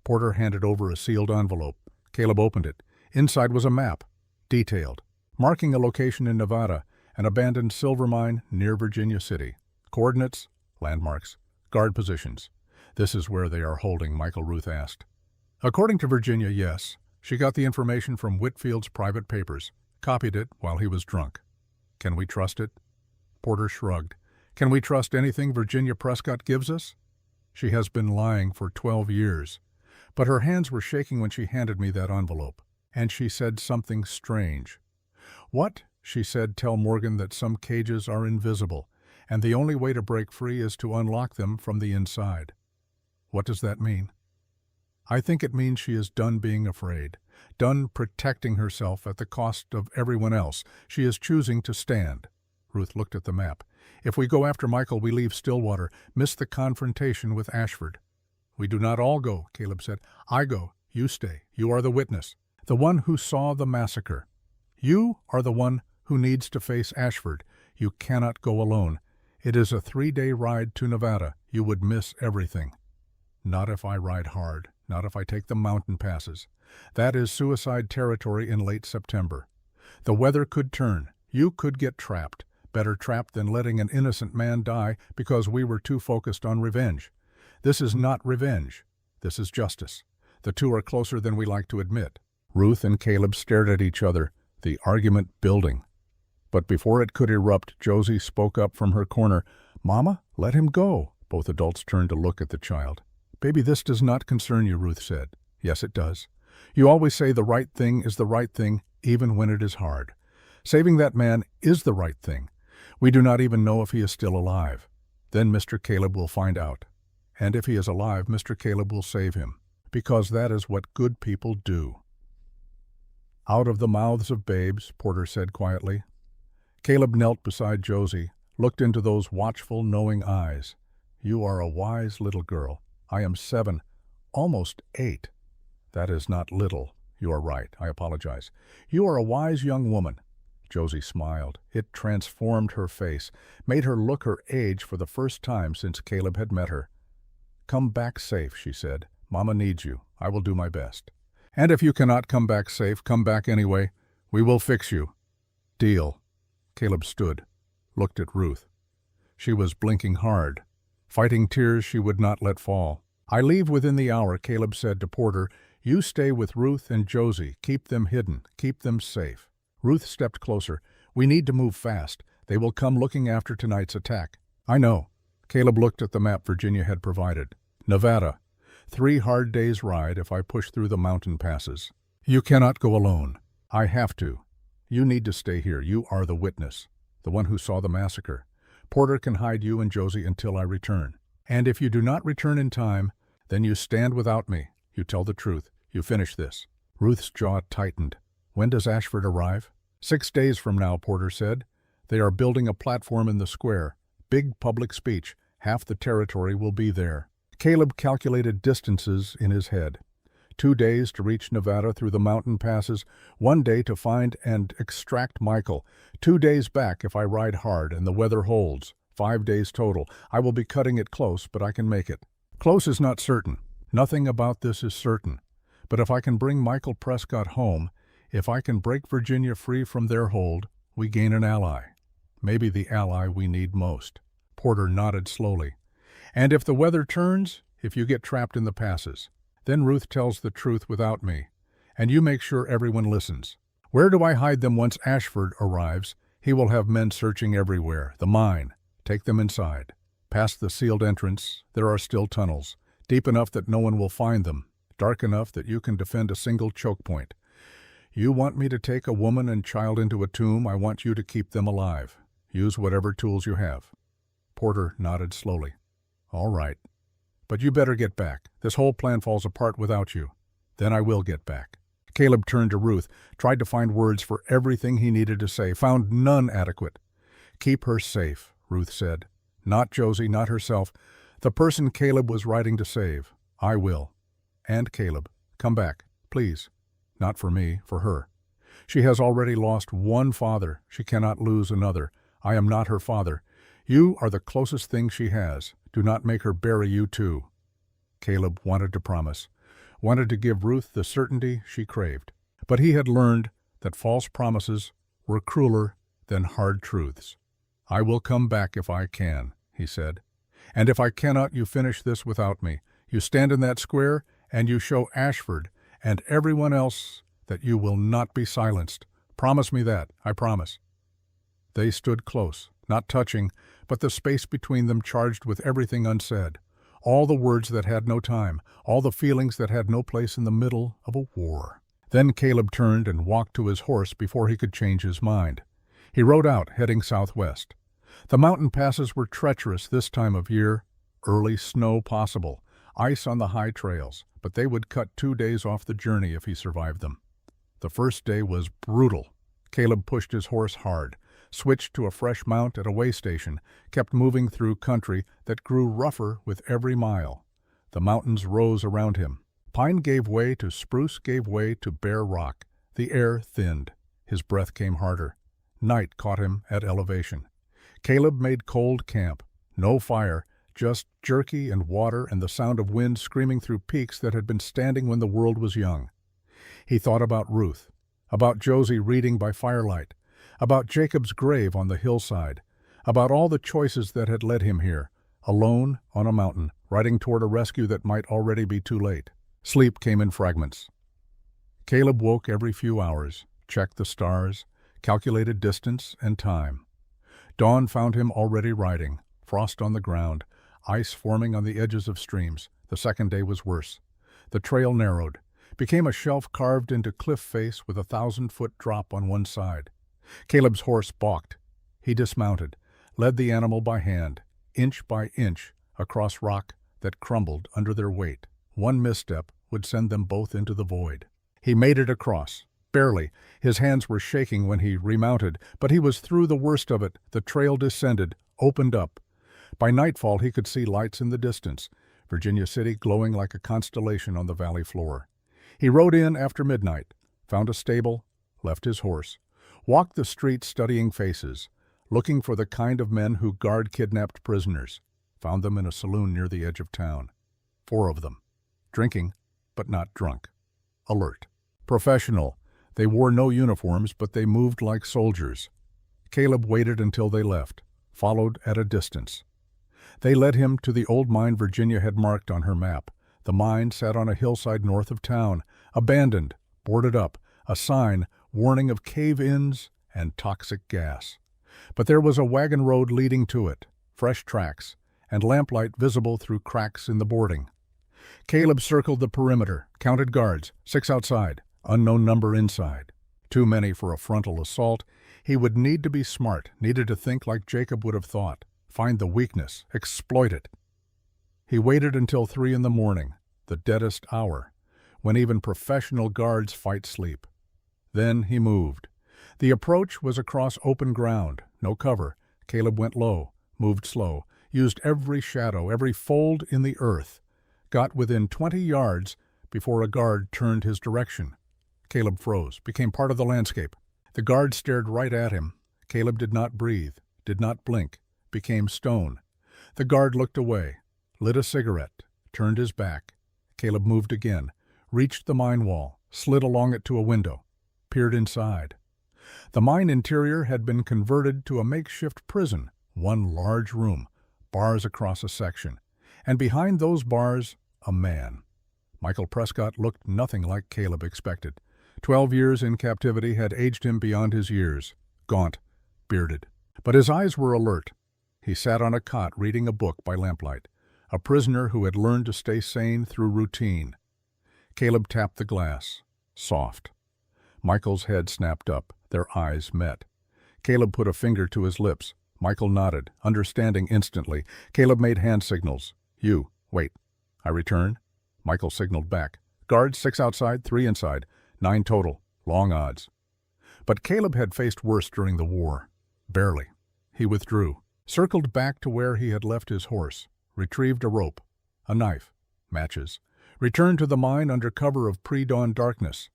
Porter handed over a sealed envelope. Caleb opened it. Inside was a map, detailed, marking a location in Nevada, an abandoned silver mine near Virginia City. Coordinates, landmarks, guard positions. "This is where they are holding Michael?" Ruth asked. "According to Virginia, yes. She got the information from Whitfield's private papers, copied it while he was drunk. Can we trust it?" Porter shrugged. "Can we trust anything Virginia Prescott gives us? She has been lying for 12 years. But her hands were shaking when she handed me that envelope. And she said something strange. What? She said, tell Morgan that some cages are invisible, and the only way to break free is to unlock them from the inside. What does that mean? I think it means she is done being afraid, done protecting herself at the cost of everyone else. She is choosing to stand." Ruth looked at the map. "If we go after Michael, we leave Stillwater, miss the confrontation with Ashford." "We do not all go," Caleb said. "I go. You stay. You are the witness, the one who saw the massacre. You are the one who needs to face Ashford. You cannot go alone. It is a 3-day ride to Nevada. You would miss everything." "Not if I ride hard. Not if I take the mountain passes. That is suicide territory in late September. The weather could turn. You could get trapped. Better trapped than letting an innocent man die because we were too focused on revenge. This is not revenge. This is justice. The two are closer than we like to admit." Ruth and Caleb stared at each other, the argument building. But before it could erupt, Josie spoke up from her corner. "Mama, let him go." Both adults turned to look at the child. "Baby, this does not concern you," Ruth said. "Yes, it does. You always say the right thing is the right thing, even when it is hard. Saving that man is the right thing. We do not even know if he is still alive. Then Mr. Caleb will find out. And if he is alive, Mr. Caleb will save him, because that is what good people do." "Out of the mouths of babes," Porter said quietly. Caleb knelt beside Josie, looked into those watchful, knowing eyes. "You are a wise little girl. I am 7, almost 8. That is not little. You are right. I apologize. You are a wise young woman. Josie smiled. It transformed her face, made her look her age for the first time since Caleb had met her. "Come back safe," she said. "Mama needs you. I will do my best. And if you cannot come back safe, come back anyway. We will fix you." "Deal." Caleb stood, looked at Ruth. She was blinking hard, fighting tears she would not let fall. "I leave within the hour," Caleb said to Porter. "You stay with Ruth and Josie. Keep them hidden. Keep them safe." Ruth stepped closer. "We need to move fast. They will come looking after tonight's attack." "I know." Caleb looked at the map Virginia had provided. "Nevada. 3 hard days' ride if I push through the mountain passes. You cannot go alone." "I have to. You need to stay here. You are the witness, the one who saw the massacre. Porter can hide you and Josie until I return. And if you do not return in time, then you stand without me. You tell the truth. You finish this." Ruth's jaw tightened. "When does Ashford arrive?" 6 days from now," Porter said. "They are building a platform in the square. Big public speech. Half the territory will be there." Caleb calculated distances in his head. 2 days to reach Nevada through the mountain passes, 1 day to find and extract Michael, 2 days back if I ride hard and the weather holds, 5 days total. I will be cutting it close, but I can make it. Close is not certain. Nothing about this is certain. But if I can bring Michael Prescott home, if I can break Virginia free from their hold, we gain an ally. Maybe the ally we need most. Porter nodded slowly. "And if the weather turns, if you get trapped in the passes, then Ruth tells the truth without me, and you make sure everyone listens. Where do I hide them once Ashford arrives? He will have men searching everywhere. The mine. Take them inside. Past the sealed entrance, there are still tunnels, deep enough that no one will find them, dark enough that you can defend a single choke point. You want me to take a woman and child into a tomb, I want you to keep them alive. Use whatever tools you have." Porter nodded slowly. "All right. But you better get back. This whole plan falls apart without you. Then I will get back." Caleb turned to Ruth, tried to find words for everything he needed to say, found none adequate. "Keep her safe," Ruth said. "Not Josie, not herself. The person Caleb was riding to save. I will. And Caleb, come back, please. Not for me, for her. She has already lost one father. She cannot lose another. I am not her father. You are the closest thing she has. Do not make her bury you too." Caleb wanted to promise, wanted to give Ruth the certainty she craved. But he had learned that false promises were crueler than hard truths. "I will come back if I can," he said. "And if I cannot, you finish this without me. You stand in that square and you show Ashford and everyone else that you will not be silenced. Promise me that, I promise." They stood close, not touching, but the space between them charged with everything unsaid. All the words that had no time, all the feelings that had no place in the middle of a war. Then Caleb turned and walked to his horse before he could change his mind. He rode out, heading southwest. The mountain passes were treacherous this time of year, early snow possible, ice on the high trails, but they would cut 2 days off the journey if he survived them. The first day was brutal. Caleb pushed his horse hard, switched to a fresh mount at a way station, kept moving through country that grew rougher with every mile. The mountains rose around him. Pine gave way to spruce, gave way to bare rock. The air thinned. His breath came harder. Night caught him at elevation. Caleb made cold camp. No fire, just jerky and water and the sound of wind screaming through peaks that had been standing when the world was young. He thought about Ruth, about Josie reading by firelight, about Jacob's grave on the hillside, about all the choices that had led him here, alone on a mountain, riding toward a rescue that might already be too late. Sleep came in fragments. Caleb woke every few hours, checked the stars, calculated distance and time. Dawn found him already riding, frost on the ground, ice forming on the edges of streams. The second day was worse. The trail narrowed, became a shelf carved into cliff face with a 1,000-foot drop on one side. Caleb's horse balked. He dismounted, led the animal by hand, inch by inch, across rock that crumbled under their weight. One misstep would send them both into the void. He made it across, barely. His hands were shaking when he remounted, but he was through the worst of it. The trail descended, opened up. By nightfall he could see lights in the distance, Virginia City glowing like a constellation on the valley floor. He rode in after midnight, found a stable, left his horse, Walked the streets studying faces, looking for the kind of men who guard kidnapped prisoners. Found them in a saloon near the edge of town. 4 of them. Drinking, but not drunk. Alert. Professional. They wore no uniforms, but they moved like soldiers. Caleb waited until they left, followed at a distance. They led him to the old mine Virginia had marked on her map. The mine sat on a hillside north of town, abandoned, boarded up, a sign warning of cave-ins and toxic gas. But there was a wagon road leading to it, fresh tracks, and lamplight visible through cracks in the boarding. Caleb circled the perimeter, counted guards, 6 outside, unknown number inside. Too many for a frontal assault. He would need to be smart, needed to think like Jacob would have thought. Find the weakness, exploit it. He waited until 3 in the morning, the deadest hour, when even professional guards fight sleep. Then he moved. The approach was across open ground, no cover. Caleb went low, moved slow, used every shadow, every fold in the earth. Got within 20 yards before a guard turned his direction. Caleb froze, became part of the landscape. The guard stared right at him. Caleb did not breathe, did not blink, became stone. The guard looked away, lit a cigarette, turned his back. Caleb moved again, reached the mine wall, slid along it to a window, peered inside. The mine interior had been converted to a makeshift prison, one large room, bars across a section, and behind those bars, a man. Michael Prescott looked nothing like Caleb expected. 12 years in captivity had aged him beyond his years, gaunt, bearded. But his eyes were alert. He sat on a cot reading a book by lamplight, a prisoner who had learned to stay sane through routine. Caleb tapped the glass, soft. Michael's head snapped up. Their eyes met. Caleb put a finger to his lips. Michael nodded, understanding instantly. Caleb made hand signals. You, wait. I return. Michael signaled back. Guards, 6 outside, 3 inside. 9 total. Long odds. But Caleb had faced worse during the war. Barely. He withdrew, circled back to where he had left his horse, retrieved a rope, a knife, matches, returned to the mine under cover of pre-dawn darkness.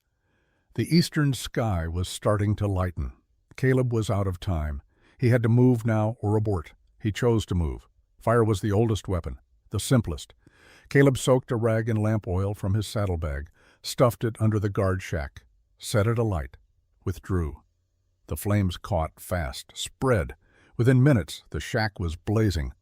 The eastern sky was starting to lighten. Caleb was out of time. He had to move now or abort. He chose to move. Fire was the oldest weapon, the simplest. Caleb soaked a rag in lamp oil from his saddlebag, stuffed it under the guard shack, set it alight, withdrew. The flames caught fast, spread. Within minutes, the shack was blazing.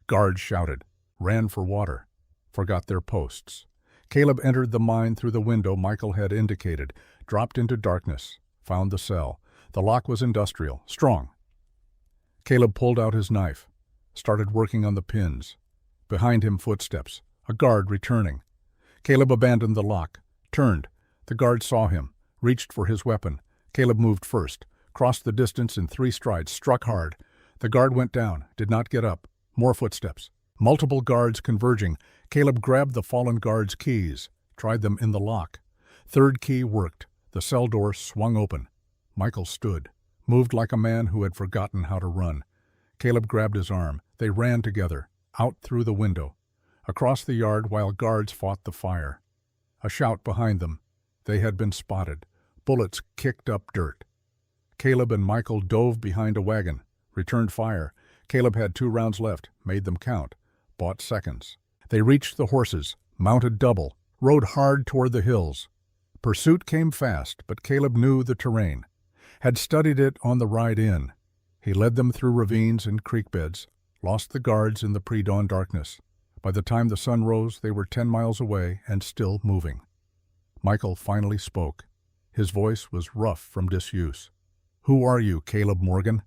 Guards shouted, ran for water, forgot their posts. Caleb entered the mine through the window Michael had indicated, dropped into darkness, found the cell. The lock was industrial, strong. Caleb pulled out his knife, started working on the pins. Behind him, footsteps, a guard returning. Caleb abandoned the lock, turned. The guard saw him, reached for his weapon. Caleb moved first, crossed the distance in 3 strides, struck hard. The guard went down, did not get up. More footsteps. Multiple guards converging. Caleb grabbed the fallen guard's keys, tried them in the lock. 3rd key worked. The cell door swung open. Michael stood, moved like a man who had forgotten how to run. Caleb grabbed his arm. They ran together, out through the window, across the yard while guards fought the fire. A shout behind them. They had been spotted. Bullets kicked up dirt. Caleb and Michael dove behind a wagon, returned fire. Caleb had 2 rounds left, made them count, bought seconds. They reached the horses, mounted double, rode hard toward the hills. Pursuit came fast, but Caleb knew the terrain, had studied it on the ride in. He led them through ravines and creek beds, lost the guards in the pre-dawn darkness. By the time the sun rose, they were 10 miles away and still moving. Michael finally spoke. His voice was rough from disuse. "Who are you, Caleb Morgan?"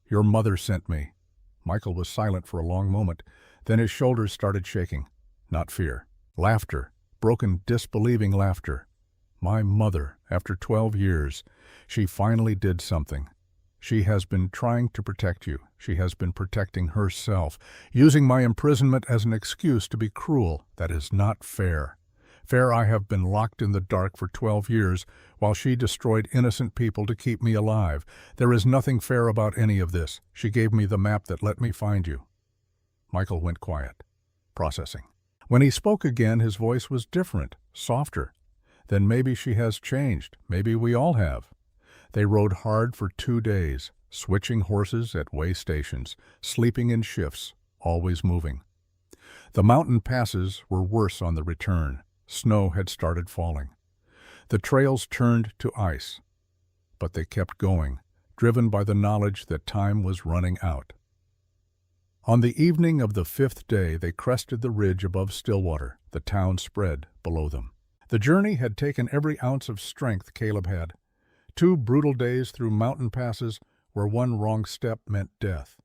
"Your mother sent me." Michael was silent for a long moment. Then his shoulders started shaking. Not fear. Laughter. Broken, disbelieving laughter. "My mother, after 12 years. She finally did something. She has been trying to protect you. She has been protecting herself, using my imprisonment as an excuse to be cruel. That is not fair. Fair I have been locked in the dark for 12 years, while she destroyed innocent people to keep me alive. There is nothing fair about any of this. She gave me the map that let me find you." Michael went quiet, processing. When he spoke again, his voice was different, softer. "Then maybe she has changed. Maybe we all have. They rode hard for 2 days, switching horses at way stations, sleeping in shifts, always moving. The mountain passes were worse on the return. Snow had started falling. The trails turned to ice. But they kept going, driven by the knowledge that time was running out. On the evening of the 5th day, they crested the ridge above Stillwater. The town spread below them. The journey had taken every ounce of strength Caleb had. 2 brutal days through mountain passes where one wrong step meant death.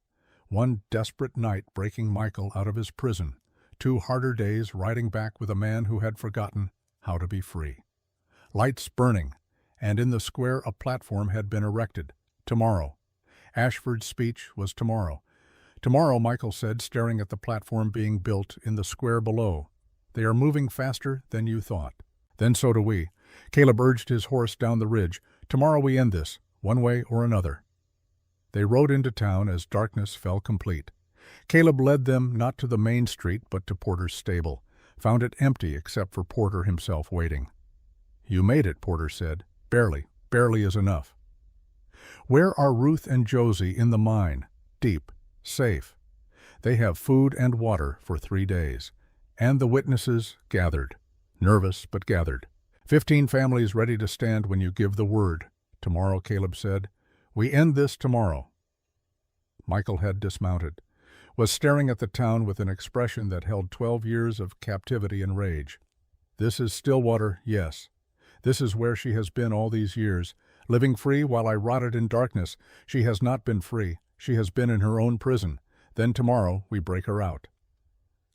1 desperate night breaking Michael out of his prison. 2 harder days riding back with a man who had forgotten how to be free. Lights burning, and in the square a platform had been erected. Tomorrow. Ashford's speech was tomorrow. Tomorrow, Michael said, staring at the platform being built in the square below. They are moving faster than you thought. Then so do we. Caleb urged his horse down the ridge. Tomorrow we end this, one way or another. They rode into town as darkness fell complete. Caleb led them not to the main street but to Porter's stable, found it empty except for Porter himself waiting. You made it, Porter said. Barely. Barely is enough. Where are Ruth and Josie in the mine? Deep. Safe. They have food and water for 3 days. And the witnesses gathered. Nervous, but gathered. 15 families ready to stand when you give the word. Tomorrow, Caleb said. We end this tomorrow. Michael had dismounted, was staring at the town with an expression that held 12 years of captivity and rage. This is Stillwater, yes. This is where she has been all these years, living free while I rotted in darkness. She has not been free. She has been in her own prison. Then tomorrow we break her out.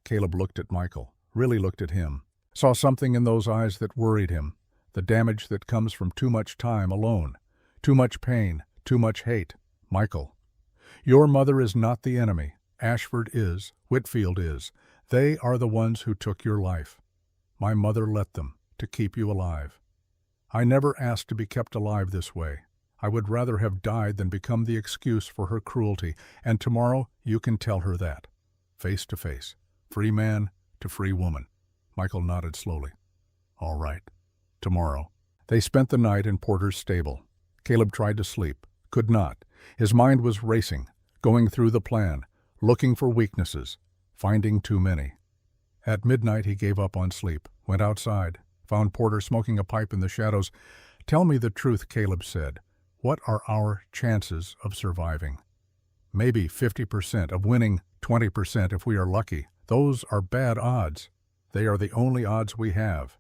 Caleb looked at Michael, really looked at him, saw something in those eyes that worried him, the damage that comes from too much time alone, too much pain, too much hate. Michael, your mother is not the enemy. Ashford is. Whitfield is. They are the ones who took your life. My mother let them, to keep you alive. I never asked to be kept alive this way. I would rather have died than become the excuse for her cruelty, and tomorrow you can tell her that. Face to face. Free man to free woman. Michael nodded slowly. All right. Tomorrow. They spent the night in Porter's stable. Caleb tried to sleep. Could not. His mind was racing, going through the plan, looking for weaknesses, finding too many. At midnight he gave up on sleep, went outside, found Porter smoking a pipe in the shadows. Tell me the truth, Caleb said. What are our chances of surviving? Maybe 50%, of winning 20% if we are lucky. Those are bad odds. They are the only odds we have.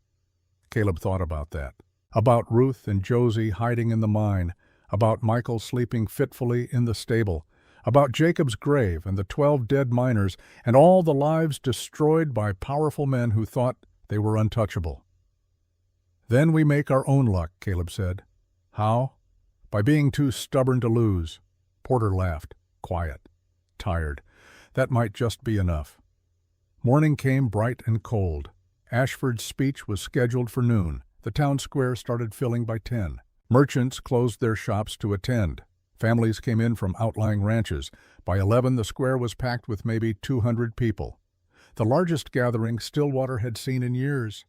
Caleb thought about that. About Ruth and Josie hiding in the mine, about Michael sleeping fitfully in the stable, about Jacob's grave and the 12 dead miners and all the lives destroyed by powerful men who thought they were untouchable. Then we make our own luck, Caleb said. How? By being too stubborn to lose. Porter laughed, quiet, tired. That might just be enough. Morning came bright and cold. Ashford's speech was scheduled for noon. The town square started filling by 10. Merchants closed their shops to attend. Families came in from outlying ranches. By 11, the square was packed with maybe 200 people. The largest gathering Stillwater had seen in years.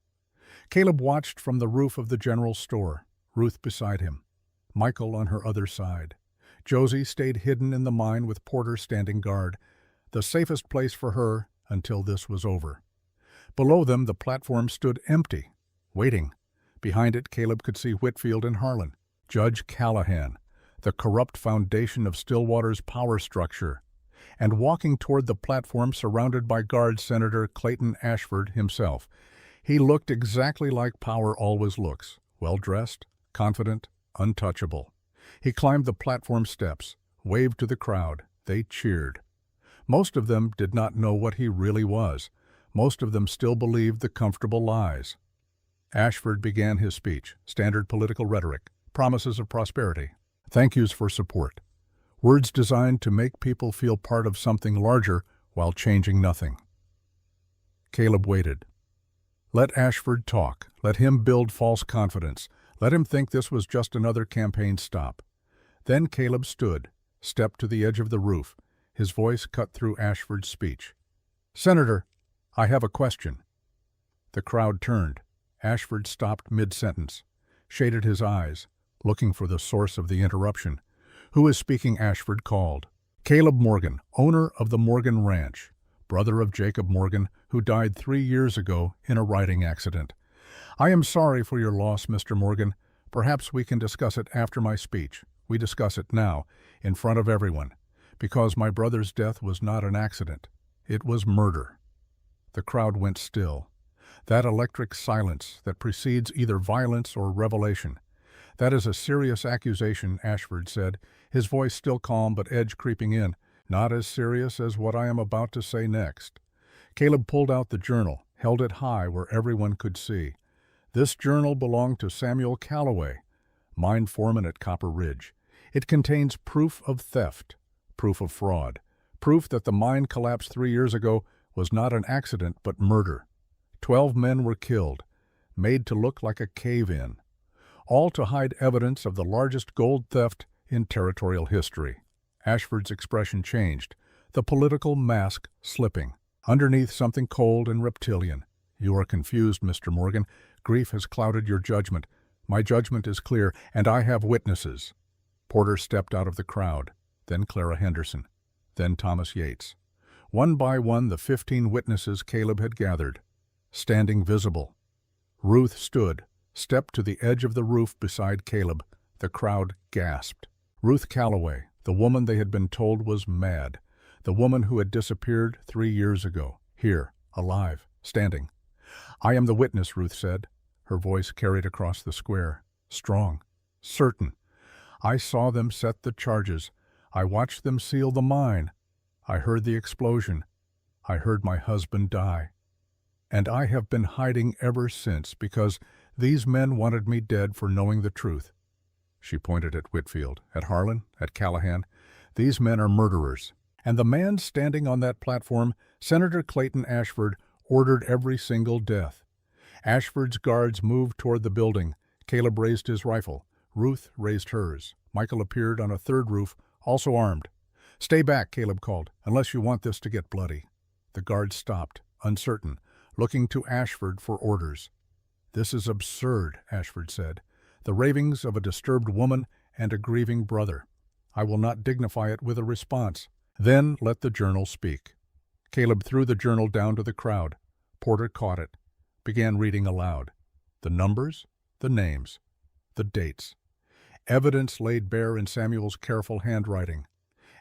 Caleb watched from the roof of the general store, Ruth beside him, Michael on her other side. Josie stayed hidden in the mine with Porter standing guard, the safest place for her until this was over. Below them, the platform stood empty, waiting. Behind it, Caleb could see Whitfield and Harlan, Judge Callahan, the corrupt foundation of Stillwater's power structure, and walking toward the platform surrounded by guards, Senator Clayton Ashford himself. He looked exactly like power always looks, well-dressed, confident, untouchable. He climbed the platform steps, waved to the crowd. They cheered. Most of them did not know what he really was. Most of them still believed the comfortable lies. Ashford began his speech, standard political rhetoric, promises of prosperity, thank yous for support, words designed to make people feel part of something larger while changing nothing. Caleb waited. Let Ashford talk. Let him build false confidence. Let him think this was just another campaign stop. Then Caleb stood, stepped to the edge of the roof. His voice cut through Ashford's speech. Senator, I have a question. The crowd turned. Ashford stopped mid-sentence, shaded his eyes, looking for the source of the interruption. "Who is speaking?" Ashford called. "Caleb Morgan, owner of the Morgan Ranch, brother of Jacob Morgan, who died 3 years ago in a riding accident. I am sorry for your loss, Mr. Morgan. Perhaps we can discuss it after my speech. We discuss it now, in front of everyone, because my brother's death was not an accident. It was murder." The crowd went still. That electric silence that precedes either violence or revelation. "That is a serious accusation," Ashford said, his voice still calm but edge creeping in. "Not as serious as what I am about to say next." Caleb pulled out the journal, held it high where everyone could see. This journal belonged to Samuel Calloway, mine foreman at Copper Ridge. It contains proof of theft, proof of fraud, proof that the mine collapse 3 years ago was not an accident but murder. 12 men were killed, made to look like a cave-in, all to hide evidence of the largest gold theft in territorial history. Ashford's expression changed, the political mask slipping. Underneath something cold and reptilian. "You are confused, Mr. Morgan. Grief has clouded your judgment. My judgment is clear, and I have witnesses." Porter stepped out of the crowd, then Clara Henderson, then Thomas Yates. One by one, the 15 witnesses Caleb had gathered, standing visible. Ruth stood, stepped to the edge of the roof beside Caleb. The crowd gasped. Ruth Calloway, the woman they had been told was mad, the woman who had disappeared 3 years ago, here, alive, standing. "I am the witness," Ruth said. Her voice carried across the square, strong, certain. "I saw them set the charges. I watched them seal the mine. I heard the explosion. I heard my husband die. And I have been hiding ever since because these men wanted me dead for knowing the truth." She pointed at Whitfield, at Harlan, at Callahan. "These men are murderers." And the man standing on that platform, Senator Clayton Ashford, ordered every single death. Ashford's guards moved toward the building. Caleb raised his rifle. Ruth raised hers. Michael appeared on a third roof, also armed. "Stay back," Caleb called, "unless you want this to get bloody." The guards stopped, uncertain, looking to Ashford for orders. "This is absurd," Ashford said. "The ravings of a disturbed woman and a grieving brother. I will not dignify it with a response." "Then let the journal speak." Caleb threw the journal down to the crowd. Porter caught it, began reading aloud. The numbers, the names, the dates. Evidence laid bare in Samuel's careful handwriting.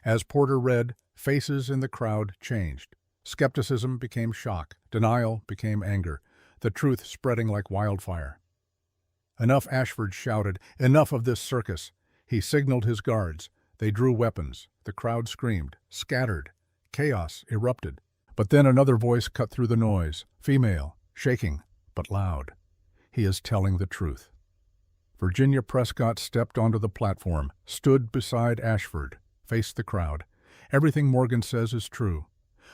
As Porter read, faces in the crowd changed. Skepticism became shock. Denial became anger. The truth spreading like wildfire. "Enough," Ashford shouted. "Enough of this circus." He signaled his guards. They drew weapons. The crowd screamed, scattered. Chaos erupted. But then another voice cut through the noise, female, shaking, but loud. "He is telling the truth." Virginia Prescott stepped onto the platform, stood beside Ashford, faced the crowd. "Everything Morgan says is true.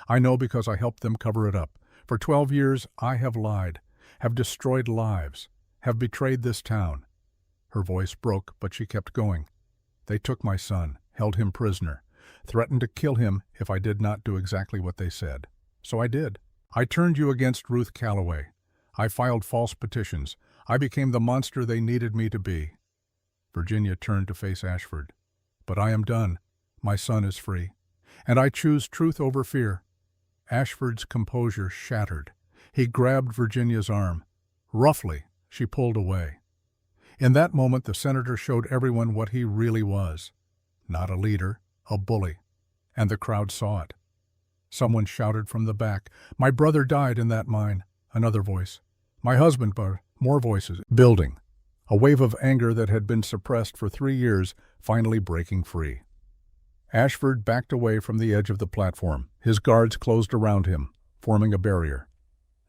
I know because I helped them cover it up. For 12 years I have lied, have destroyed lives, have betrayed this town." Her voice broke, but she kept going. "They took my son, held him prisoner, threatened to kill him if I did not do exactly what they said. So I did. I turned you against Ruth Calloway. I filed false petitions. I became the monster they needed me to be." Virginia turned to face Ashford. "But I am done. My son is free. And I choose truth over fear." Ashford's composure shattered. He grabbed Virginia's arm. Roughly, she pulled away. In that moment, the senator showed everyone what he really was. Not a leader, a bully. And the crowd saw it. Someone shouted from the back, "My brother died in that mine." Another voice, "My husband," but more voices, building. A wave of anger that had been suppressed for 3 years, finally breaking free. Ashford backed away from the edge of the platform. His guards closed around him, forming a barrier.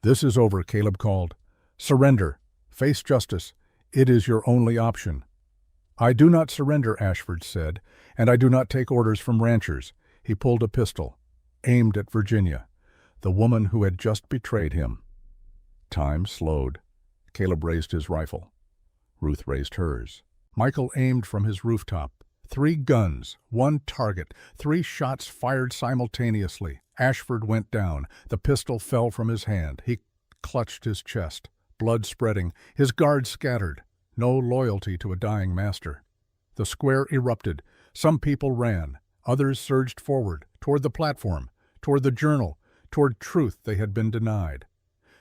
"This is over," Caleb called. "Surrender. Face justice. It is your only option." "I do not surrender," Ashford said, "and I do not take orders from ranchers." He pulled a pistol, aimed at Virginia, the woman who had just betrayed him. Time slowed. Caleb raised his rifle. Ruth raised hers. Michael aimed from his rooftop. 3 guns, 1 target, 3 shots fired simultaneously. Ashford went down. The pistol fell from his hand. He clutched his chest, blood spreading. His guards scattered. no loyalty to a dying master. The square erupted. Some people ran. Others surged forward, toward the platform, toward the journal, toward truth they had been denied.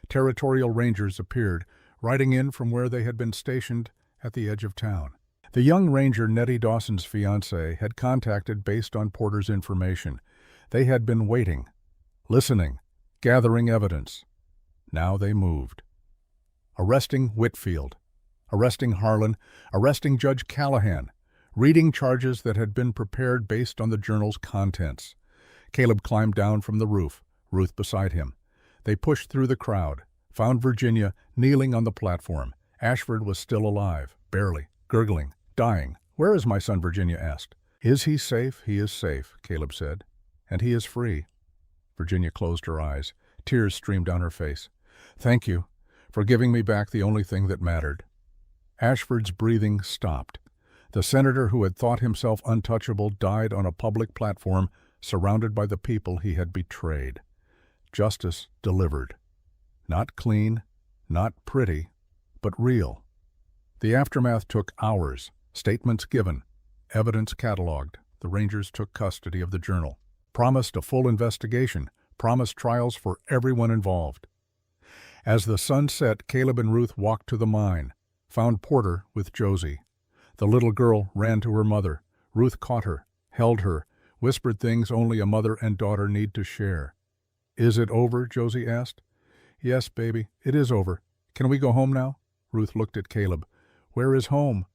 Territorial rangers appeared, riding in from where they had been stationed at the edge of town. The young ranger Nettie Dawson's fiancé had contacted based on Porter's information. They had been waiting, listening, gathering evidence. Now they moved. Arresting Whitfield, arresting Harlan, arresting Judge Callahan, reading charges that had been prepared based on the journal's contents. Caleb climbed down from the roof, Ruth beside him. They pushed through the crowd, found Virginia kneeling on the platform. Ashford was still alive, barely, gurgling, dying. "Where is my son?" Virginia asked. "Is he safe?" "He is safe," Caleb said. "And he is free." Virginia closed her eyes. Tears streamed down her face. "Thank you for giving me back the only thing that mattered." Ashford's breathing stopped. The senator who had thought himself untouchable died on a public platform, surrounded by the people he had betrayed. Justice delivered. Not clean, not pretty, but real. The aftermath took hours, statements given, evidence cataloged. The Rangers took custody of the journal, promised a full investigation, promised trials for everyone involved. As the sun set, Caleb and Ruth walked to the mine, found Porter with Josie. The little girl ran to her mother. Ruth caught her, held her, whispered things only a mother and daughter need to share. "Is it over?" Josie asked. "Yes, baby, it is over. Can we go home now?" Ruth looked at Caleb. "Where is home?"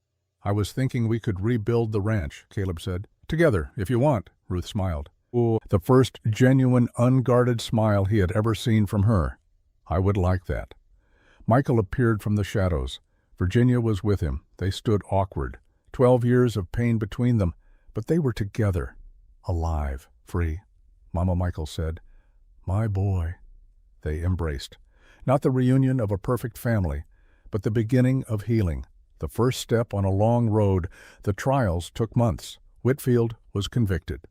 "I was thinking we could rebuild the ranch," Caleb said. "Together, if you want," Ruth smiled. Oh, the first genuine, unguarded smile he had ever seen from her. "I would like that." Michael appeared from the shadows. Virginia was with him. They stood awkward. 12 years of pain between them, but they were together. Alive, free. Mama, Michael said. "My boy." They embraced. Not the reunion of a perfect family, but the beginning of healing. The first step on a long road. The trials took months. Whitfield was convicted.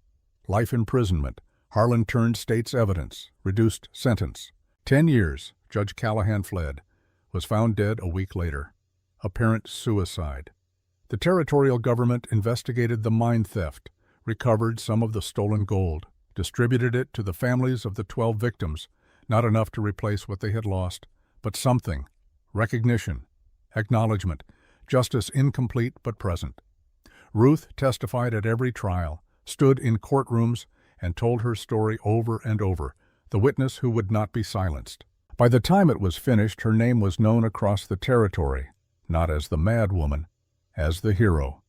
Life imprisonment. Harlan turned state's evidence. Reduced sentence. 10 years. Judge Callahan fled. Was found dead a week later. Apparent suicide. The territorial government investigated the mine theft, recovered some of the stolen gold, distributed it to the families of the 12 victims. Not enough to replace what they had lost, but something. Recognition. Acknowledgement. Justice incomplete but present. Ruth testified at every trial, stood in courtrooms, and told her story over and over, the witness who would not be silenced. By the time it was finished, her name was known across the territory, not as the mad woman, as the hero.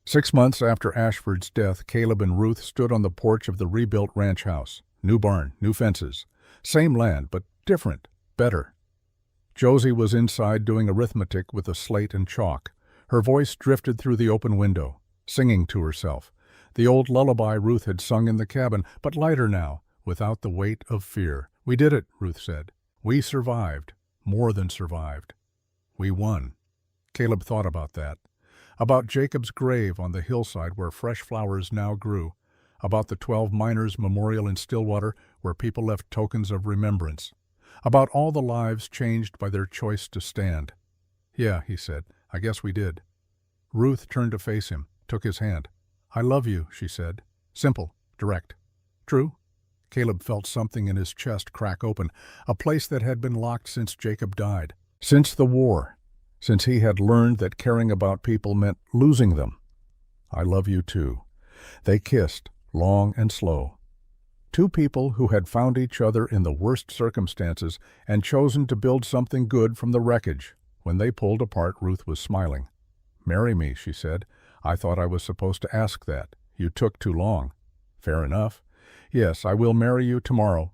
6 months after Ashford's death, Caleb and Ruth stood on the porch of the rebuilt ranch house. New barn, new fences. Same land, but different, better. Josie was inside doing arithmetic with a slate and chalk. Her voice drifted through the open window, singing to herself. The old lullaby Ruth had sung in the cabin, but lighter now, without the weight of fear. "We did it," Ruth said. "We survived, more than survived. We won." Caleb thought about that. About Jacob's grave on the hillside where fresh flowers now grew. About the 12 miners' memorial in Stillwater where people left tokens of remembrance. About all the lives changed by their choice to stand. "Yeah," he said, "I guess we did." Ruth turned to face him, took his hand. "I love you," she said. Simple, direct. "True?" Caleb felt something in his chest crack open, a place that had been locked since Jacob died. Since the war. Since he had learned that caring about people meant losing them. "I love you too." They kissed, long and slow. Two people who had found each other in the worst circumstances and chosen to build something good from the wreckage. When they pulled apart, Ruth was smiling. "Marry me," she said. "I thought I was supposed to ask that. You took too long." "Fair enough. Yes, I will marry you tomorrow.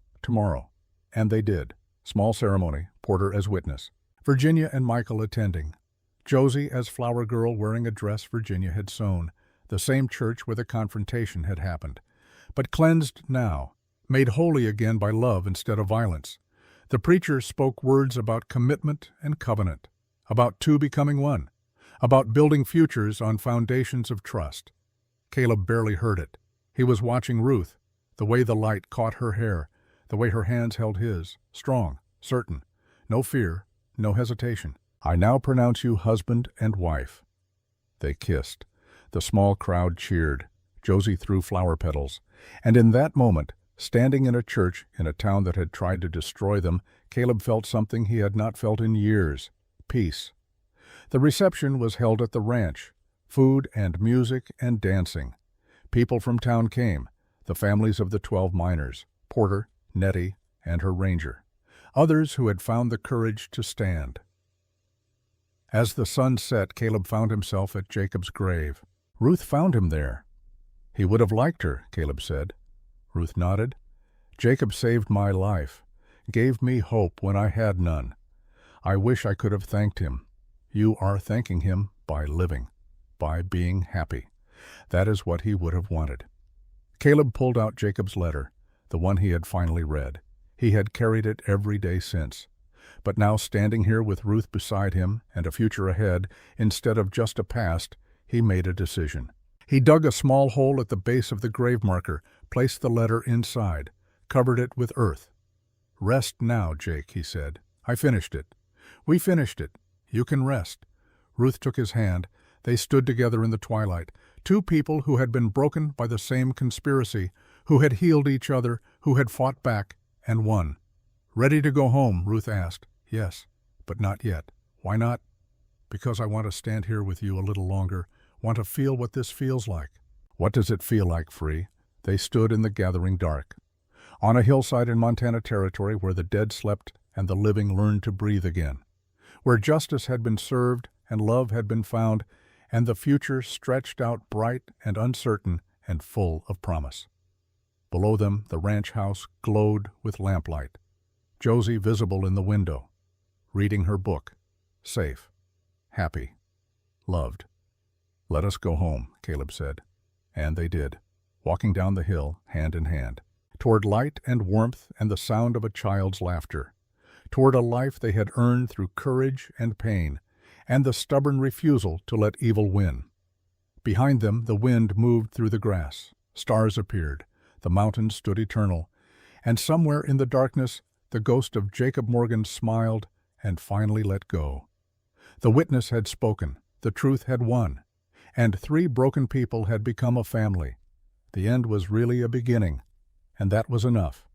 And they did. Small ceremony, Porter as witness. Virginia and Michael attending. Josie as flower girl wearing a dress Virginia had sewn, the same church where the confrontation had happened. But cleansed now, made holy again by love instead of violence. The preacher spoke words about commitment and covenant, about two becoming one, about building futures on foundations of trust. Caleb barely heard it. He was watching Ruth, the way the light caught her hair, the way her hands held his, strong, certain, no fear, no hesitation. I now pronounce you husband and wife." They kissed. The small crowd cheered. Josie threw flower petals. And in that moment, standing in a church in a town that had tried to destroy them, Caleb felt something he had not felt in years: peace. The reception was held at the ranch. Food and music and dancing. People from town came, the families of the 12 miners, Porter, Nettie, and her ranger. Others who had found the courage to stand. As the sun set, Caleb found himself at Jacob's grave. Ruth found him there. "He would have liked her," Caleb said. Ruth nodded. "Jacob saved my life, gave me hope when I had none. I wish I could have thanked him. You are thanking him by living, by being happy. That is what he would have wanted." Caleb pulled out Jacob's letter, the one he had finally read. He had carried it every day since. But now, standing here with Ruth beside him and a future ahead, instead of just a past, he made a decision. He dug a small hole at the base of the grave marker, placed the letter inside, covered it with earth. "Rest now, Jake," he said. "I finished it. We finished it. You can rest." Ruth took his hand. They stood together in the twilight, two people who had been broken by the same conspiracy, who had healed each other, who had fought back and won. "Ready to go home?" Ruth asked. "Yes, but not yet." "Why not?" "Because I want to stand here with you a little longer, want to feel what this feels like." "What does it feel like, Free?" They stood in the gathering dark. On a hillside in Montana Territory where the dead slept and the living learned to breathe again. Where justice had been served and love had been found, and the future stretched out bright and uncertain and full of promise. Below them, the ranch house glowed with lamplight. Josie visible in the window, reading her book, safe, happy, loved. "Let us go home," Caleb said. And they did, walking down the hill, hand in hand, toward light and warmth and the sound of a child's laughter, toward a life they had earned through courage and pain, and the stubborn refusal to let evil win. Behind them, the wind moved through the grass. Stars appeared. The mountains stood eternal. And somewhere in the darkness, the ghost of Jacob Morgan smiled and finally let go. The witness had spoken. The truth had won. And 3 broken people had become a family. The end was really a beginning, and that was enough.